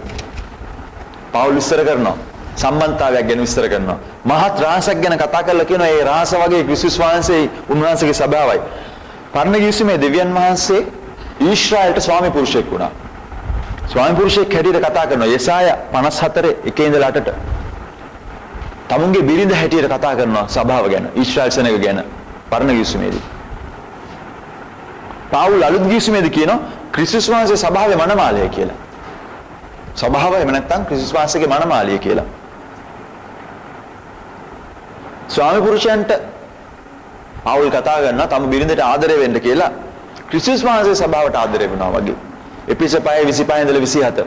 [SPEAKER 1] පවුල් විස්තර කරනවා. සම්බන්ධතාවයක් ගැන විස්තර කරනවා. මහත් රහසක් ගැන කතා කරලා කියනවා ඒ රහස වගේ ක්‍රිස්තුස් වහන්සේ උන්වහන්සේගේ සභාවයි. පරණ ගිවිසුමේ දෙවියන් වහන්සේ ඊශ්‍රායලට ස්වාමි පුරුෂයෙක් වුණා. ස්වාමි පුරුෂයෙක් හැටියට කතා කරනවා යෙසායා 54 1 ඉඳලා 8ට. තමුන්ගේ බිරිඳ හැටියට කතා කරනවා සභාව ගැන, ඊශ්‍රායල් සෙනග ගැන පරණ ගිවිසුමේදී. පාවුල් අලුත් ගිවිසුමේදී කියනවා ක්‍රිස්තුස් වහන්සේ සභාවේ මනමාලය කියලා. සභාව එහෙම නැත්නම් ක්‍රිස්තුස් වහන්සේගේ මනමාලිය කියලා. ස්වාමි පුරුෂයන්ට පාවුල් කතා කරනවා තම බිරිඳට ආදරය වෙන්න කියලා ක්‍රිස්තුස් වහන්සේ සභාවට ආදරය වෙනවා වගේ. එපිස 5:25 ඉඳලා 27.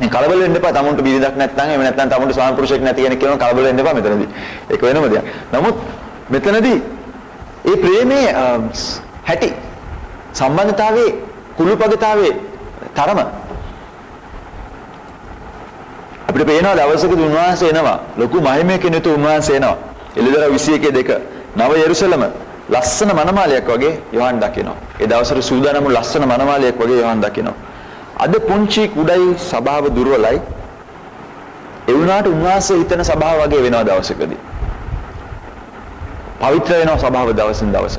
[SPEAKER 1] මේ කලබල වෙන්න එපා. තමුන්ට බිරිඳක් නැත්නම් එහෙම නැත්නම් තමුන්ට ස්වාමි පුරුෂයෙක් නැති කෙනෙක් කියනවා කලබල වෙන්න එපා මෙතනදී. ඒක වෙනම දෙයක්. නමුත් මෙතනදී ඒ ප්‍රේමයේ හැටි සම්බන්ධතාවයේ කුළුපගතාවයේ තරම අපිට පේනවා දවසකදී උන්වහන්සේ එනවා. ලොකු මහිමයකින් යුතු උන්වහන්සේ එනවා. එළිදර 21:2 නව යෙරුසලම ලස්සන මනමාලයක් වගේ යෝහන් දකිනවා. ඒ දවසට සූදානම් ලස්සන මනමාලයක් වගේ යෝහන් දකිනවා. අද පුංචි කුඩයි සභාව දුර්වලයි. ඒ වුණාට උන්වහන්සේ හිතන සභාව වගේ වෙනවා දවසකදී. පවිත්‍ර වෙනවා සභාව දවසින් දවස.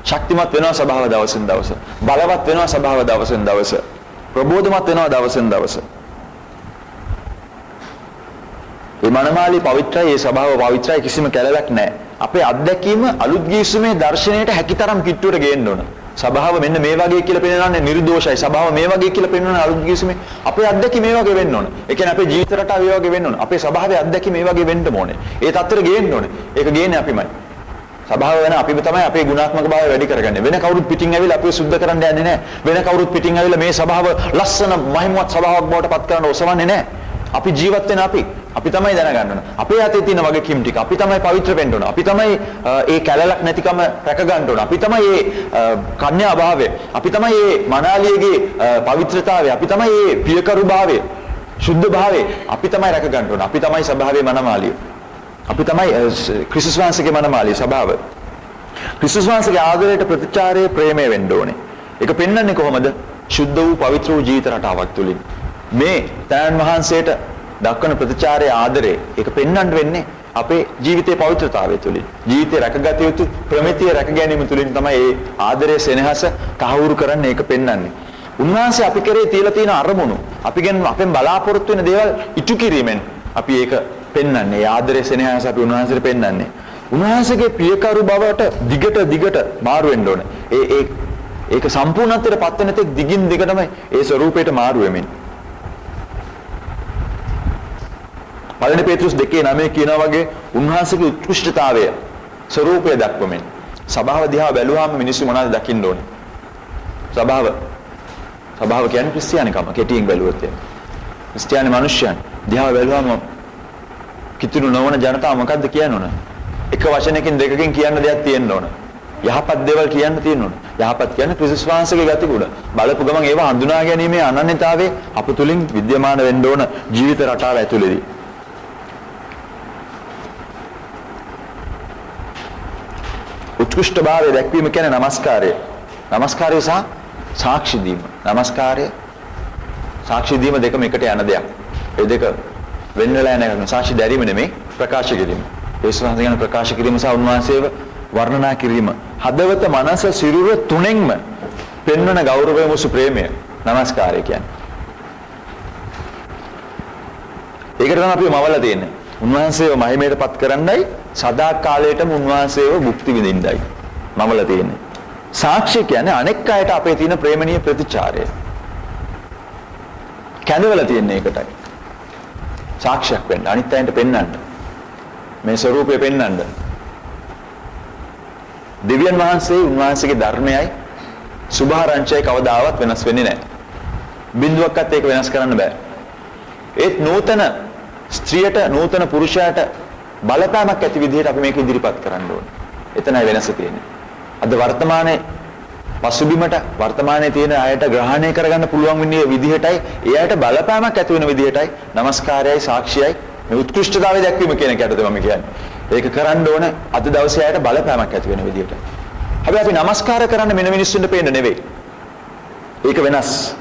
[SPEAKER 1] ශක්තිමත් වෙනවා සභාව දවසින් දවස. බලවත් වෙනවා සභාව දවසින් දවස. ප්‍රබෝධමත් වෙනවා දවසින් දවස. මේ මනමාලී පවිත්‍රයි, ඒ සභාව පවිත්‍රයි, කිසිම කැලලක් නැහැ. අපේ අත්දැකීම අලුත් ගිවිසුමේ දර්ශනයට හැකිතරම් කිට්ටුවට ගේන්න ඕන. සභාව මෙන්න මේ වගේ කියලා පෙන්නනන්නේ නිර්දෝෂයි. සභාව මේ වගේ කියලා පෙන්නන අලුත් ගිවිසුමේ අපේ අත්දැකීම මේ වගේ වෙන්න ඕන. ඒ කියන්නේ අපේ ජීවිත රටාව මේ වගේ වෙන්න ඕන. අපේ සභාවේ අත්දැකීම මේ වගේ වෙන්න ඕනේ. ඒ තත්ත්වෙට ගේන්න ඕනේ. ඒක ගේන්නේ අපිමයි. සභාව වෙන අපිම තමයි අපේ ගුණාත්මක භාවය වැඩි කරගන්නේ. වෙන කවුරුත් පිටින් ඇවිල්ලා අපිව සුද්ධ කරන්න යන්නේ නැහැ. වෙන කවුරුත් පිටින් ඇවිල්ලා මේ සභාව ලස්සන මහිමවත් සභාවක් බවට පත් කරන්න ඔසවන්නේ නැහැ. අපි ජීවත් වෙන අපි තමයි දැනගන්න ඕන. අපේ අතේ තියෙන වගකීම් ටික අපි තමයි පවිත්‍ර වෙන්න ඕන. අපි තමයි ඒ කැලලක් නැතිකම රැක ගන්න ඕන. අපි තමයි මේ කන්‍යා භාවය, අපි තමයි මේ මනාලියගේ පවිත්‍රතාවය, අපි තමයි මේ පියකරු භාවය, සුද්ධ භාවය අපි තමයි රැක ගන්න ඕන. අපි තමයි සභාවේ මනමාලිය. අපි තමයි ක්‍රිස්තුස් වහන්සේගේ මනමාලිය සභාව. ක්‍රිස්තුස් වහන්සේගේ ආදරයට ප්‍රතිචාරයේ ප්‍රේමය වෙන්න ඕනේ. ඒක පෙන්වන්නේ කොහොමද? සුද්ධ වූ පවිත්‍ර වූ ජීවිත රටාවක් තුලින්. මේ තෑන් වහන්සේට දක්වන ප්‍රතිචාරයේ ආදරේ ඒක පෙන්වන්න වෙන්නේ අපේ ජීවිතයේ පවිත්‍රතාවය තුලින්. ජීවිතේ රැකගත යුතු ප්‍රමිතිය රැක ගැනීම තුලින් තමයි මේ ආදරයේ සෙනෙහස තහවුරු කරන්නේ. ඒක පෙන්වන්නේ. උන්වහන්සේ අපි කරේ තියලා තියෙන අරමුණු, අපෙන් බලාපොරොත්තු වෙන දේවල් ඉටු කිරීමෙන් අපි ඒක පෙන්වන්නේ. ඒ ආදරයේ සෙනෙහස අපි උන්වහන්සේට පෙන්වන්නේ. උන්වහන්සේගේ පියකරු බවට දිගට මාරු වෙන්න ඕනේ. ඒක සම්පූර්ණත්වයට පත් වෙන තෙක් දිගින් දිගටම ඒ ස්වරූපයට මාරු වෙමින්. පළවෙනි පේතෘස් 2:9 කියනවා වගේ උන්වහන්සේගේ උත්කෘෂ්ඨතාවය ස්වરૂපය දක්වමින්. සභාව දිහා බැලුවාම මිනිස්සු මොනවද දකින්න ඕනේ? සභාව කියන්නේ ක්‍රිස්තියානිකම කෙටියෙන් බැලුවොත් එහෙම. ක්‍රිස්තියානි මිනිස්යන් දිහා බැලුවාම කිතුණු නොවන ජනතාව මොකද්ද කියන්න ඕන? එක වචනයකින් දෙකකින් කියන්න දෙයක් තියෙන්න ඕන. යහපත් දේවල් කියන්න තියෙන්න ඕන. යහපත් කියන්නේ ක්‍රිස්තුස් වහන්සේගේ ගතිගුණ. බලපු ගමන් ඒවා හඳුනා ගැනීමේ අනන්‍යතාවයේ අප තුලින් विद्यमान වෙන්න ඕන ජීවිත රටාව ඇතුළේදී. උත්කෘෂ්ඨභාවය දැක්වීම කියන්නේ නමස්කාරය. නමස්කාරය සහ සාක්ෂි දීම. නමස්කාරය සාක්ෂි දීම දෙකම එකට යන දෙයක්. ඒ දෙක වෙන වෙලා යන එක. සාක්ෂි දැරීම නෙමෙයි ප්‍රකාශ කිරීම. යේසුස් වහන්සේ ගැන ප්‍රකාශ කිරීම සහ උන්වහන්සේව වර්ණනා කිරීම. හදවත මනස සිරුර තුනෙන්ම පෙන්වන ගෞරවය මුසු ප්‍රේමය නමස්කාරය කියන්නේ. ඒකට තමයි අපි මවලා තියෙන්නේ. උන්වහන්සේව මහිමයටපත් කරන්නයි සදා කාලයටම උන්වහන්සේව භුක්ති විඳින්නයි මවලා තියෙන්නේ. සාක්ෂි කියන්නේ අනෙක් අයට අපේ තියෙන ප්‍රේමණීය ප්‍රතිචාරය. කැඳවලා තියෙන්නේ ඒකටයි. සාක්ෂියක් වෙන්න අනිත් අයට පෙන්වන්න. මේ ස්වરૂපය පෙන්වන්න. දෙවියන් වහන්සේ උන්වහන්සේගේ ධර්මයයි සුභාරංචයයි කවදාවත් වෙනස් වෙන්නේ නැහැ. බිඳුවක්වත් ඒක වෙනස් කරන්න බෑ. ඒත් නූතන ස්ත්‍රියට නූතන පුරුෂයාට බලපෑමක් ඇති විදිහට අපි මේක ඉදිරිපත් කරන්න ඕනේ. එතනයි වෙනස තියෙන්නේ. අද වර්තමානයේ පසුබිමට වර්තමානයේ තියෙන අයට ග්‍රහණය කරගන්න පුළුවන් වෙන්නේ විදිහටයි ඒ අයට බලපෑමක් ඇති වෙන විදිහටයි නමස්කාරයයි සාක්ෂියයි මේ උත්කෘෂ්ඨතාවය දැක්වීම කියන එකටද මම කියන්නේ. ඒක කරන්න ඕන අද දවසේ අයට බලපෑමක් ඇති වෙන විදිහට. හැබැයි අපි නමස්කාර කරන්න මෙන්න මිනිස්සුන්ට පේන්න නෙවෙයි. ඒක වෙනස්.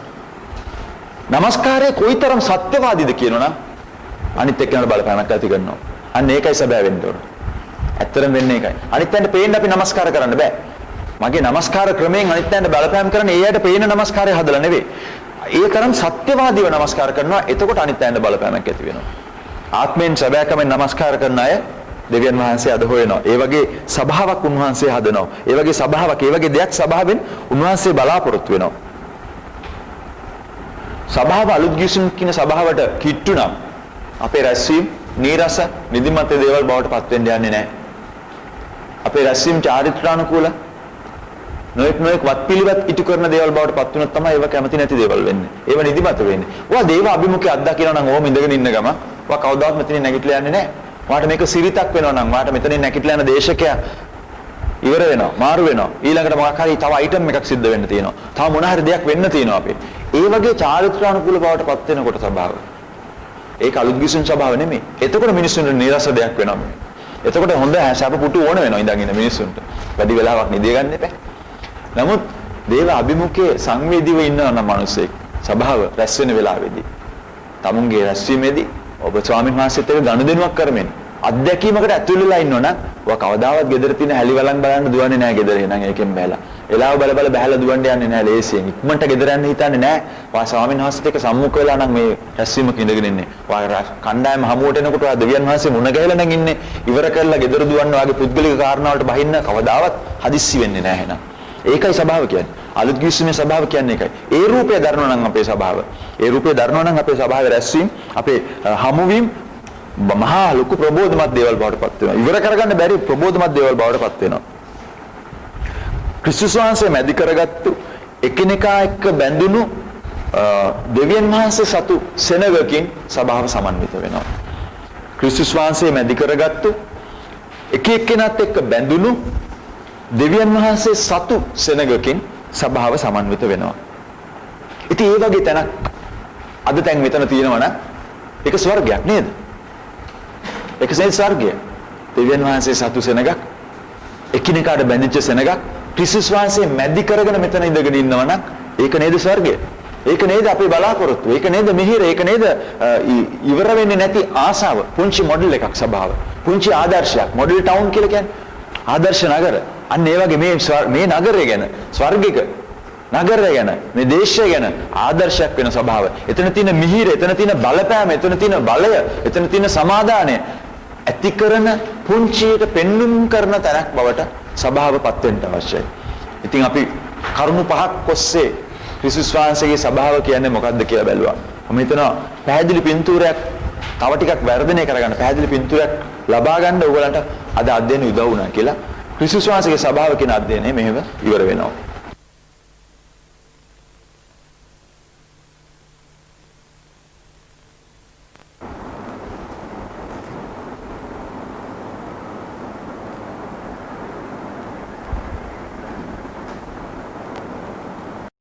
[SPEAKER 1] නමස්කාරය කොයිතරම් සත්‍යවාදීද කියනවනම් අනිත් එක්කෙනාට බලපෑමක් ඇති කරනවා. අන්න ඒකයි සබෑ වෙන්න ඕන. ඇත්තරම වෙන්නේ ඒකයි. අනිත් අයට පේන්න අපි නමස්කාර කරන්න බෑ. මගේ නමස්කාර ක්‍රමයෙන් අනිත් අයට බලපෑම් කරන ඒ අයට පේන නමස්කාරය හදලා නෙවෙයි. ඒ තරම් සත්‍යවාදීව නමස්කාර කරනවා. එතකොට අනිත් අයට බලපෑමක් ඇති වෙනවා. ආත්මයෙන් සබෑකමෙන් නමස්කාර කරන අය දෙවියන් වහන්සේ අද හොයනවා. ඒ වගේ සභාවක් උන්වහන්සේ හදනවා. ඒ වගේ සභාවක්, ඒ වගේ දෙයක් සභාවෙන් උන්වහන්සේ බලාපොරොත්තු වෙනවා. සභාව අලුත් ගිවිසුම් කියන සභාවට කිට්ටු නම් අපේ රැස්වීම නීරස නිදිමත දේවල් බවට පත් වෙන්න යන්නේ නැහැ. අපේ රැස්වීම චාරිත්‍රානුකූල නොඑක් වත්පිළිවෙත් ඉටු කරන දේවල් බවට පත් වුණොත් තමයි ඒව කැමති නැති දේවල් වෙන්නේ. ඒව නිදිමත වෙන්නේ. ඔයා දේව අභිමුඛය අත්දකිනවා නම් ඕම ඉඳගෙන ඉන්න ගම ඔයා කවදාවත් මෙතනින් නැගිටලා යන්නේ නැහැ. ඔයාට මේක සිරිතක් වෙනවා නම් ඔයාට මෙතනින් නැගිටලා යන දේශකයා ඉවර වෙනවා, මාරු වෙනවා. ඊළඟට මොකක් හරි තව අයිටම් එකක් සිද්ධ වෙන්න තියෙනවා. තව මොන හරි දෙයක් වෙන්න තියෙනවා අපේ. ඒ වගේ චාරිත්‍රානුකූල බවට පත් වෙනකොට සභාව. ඒක අලුත් ගිවිසුම් සභාව නෙමෙයි. එතකොට මිනිස්සුන්ට නිරස දෙයක් වෙනවා. එතකොට හොඳ සැප පුටු ඕන වෙනවා ඉඳන් ඉන්න මිනිස්සුන්ට. වැඩි වෙලාවක් නිදිය ගන්න එපා. නමුත් දේව අභිමුඛයේ සංවේදීව ඉන්නවා නම් මිනිස්සෙක් සභාව රැස් වෙන වෙලාවේදී තමුන්ගේ රැස්වීමේදී ඔබ ස්වාමීන් වහන්සේත් එක්ක ගනුදෙනුවක් කරමින් අත්දැකීමකට ඇතුල් වෙලා ඉන්නවනම් ඔය කවදාවත් ගෙදර තියෙන හැලිවලන් බලන්න දුවන්නේ නැහැ ගෙදර එහෙනම් ඒකෙන් බැලලා. එලාව බල බැහැලා දුවන්න යන්නේ නැහැ ලේසියෙන්. ඉක්මනට ගෙදර යන්න හිතන්නේ නැහැ. ඔය ස්වාමීන් වහන්සේත් එක්ක සම්මුඛ වෙලා නම් මේ රැස්වීමක ඉඳගෙන ඉන්නේ. ඔය කණ්ඩායම හමුවට එනකොට ඔය දෙවියන් වහන්සේ මුණ ගැහිලා නම් ඉන්නේ. ඉවර කරලා ගෙදර දුවන්න ඔයගේ පුද්ගලික කාරණාවලට බහින්න කවදාවත් හදිස්සි වෙන්නේ නැහැ එහෙනම්. ඒකයි සභාව කියන්නේ. අලුත් ගිවිසුමේ සභාව කියන්නේ ඒකයි. ඒ රූපය දරනවා නම් අපේ සභාව. ඒ රූපය දරනවා නම් අපේ සභාවේ රැස්වීම, අපේ හමුවීම මහා ලොකු ප්‍රබෝධමත් දේවල් බවට පත් වෙනවා. ඉවර කරගන්න බැරි ප්‍රබෝධමත් දේවල් බවට පත් වෙනවා. ක්‍රිස්තුස් වහන්සේ මැදි කරගත්තු එකිනෙකා එක්ක බැඳුණු දෙවියන් වහන්සේ සතු සෙනගකින් සභාව සමන්විත වෙනවා. ක්‍රිස්තුස් වහන්සේ මැදි කරගත්තු එක එක්කෙනාත් එක්ක බැඳුණු දෙවියන් වහන්සේ සතු සෙනගකින් සභාව සමන්විත වෙනවා. ඉතින් ඒ වගේ තැනක් අද තැන් මෙතන තියෙනවා නම් ඒක ස්වර්ගයක් නේද? ඒක ස්වර්ගය. දෙවියන් වහන්සේ සතු සෙනගක් එකිනෙකාට බැඳිච්ච සෙනගක් ක්‍රිස්තුස් වහන්සේ මැදි කරගෙන මෙතන ඉඳගෙන ඉන්නවා නම් ඒක නේද ස්වර්ගය? ඒක නේද අපේ බලාපොරොත්තුව? ඒක නේද මිහිර? ඒක නේද ඉවර වෙන්නේ නැති ආසාව? පුංචි මොඩල් එකක් සභාව. පුංචි ආදර්ශයක්. මොඩල් ටවුන් කියලා කියන්නේ ආදර්ශ නගර. අන්න ඒ වගේ මේ නගරය ගැන ස්වර්ගික නගරය ගැන මේ දේශය ගැන ආදර්ශයක් වෙන සභාව. එතන තියෙන මිහිර, එතන තියෙන බලපෑම, එතන තියෙන බලය, එතන තියෙන සමාදානය ඇති කරන පුංචියට පෙන්눔 කරන තැනක් බවට සභාවපත් වෙන්න අවශ්‍යයි. ඉතින් අපි කරුණු පහක් ඔස්සේ ක්‍රිස්තුස් වහන්සේගේ සභාව කියන්නේ මොකක්ද කියලා බැලුවා. මම හිතනවා පැහැදිලි පින්තූරයක් තව ටිකක් වර්ධනය කරගන්න, පැහැදිලි පින්තූරයක් ලබා ගන්න ඕගලන්ට අද අධ්‍යයනය උදව් වුණා කියලා ක්‍රිස්තුස් වහන්සේගේ සභාව කියන අධ්‍යයනය මෙහෙම ඉවර වෙනවා.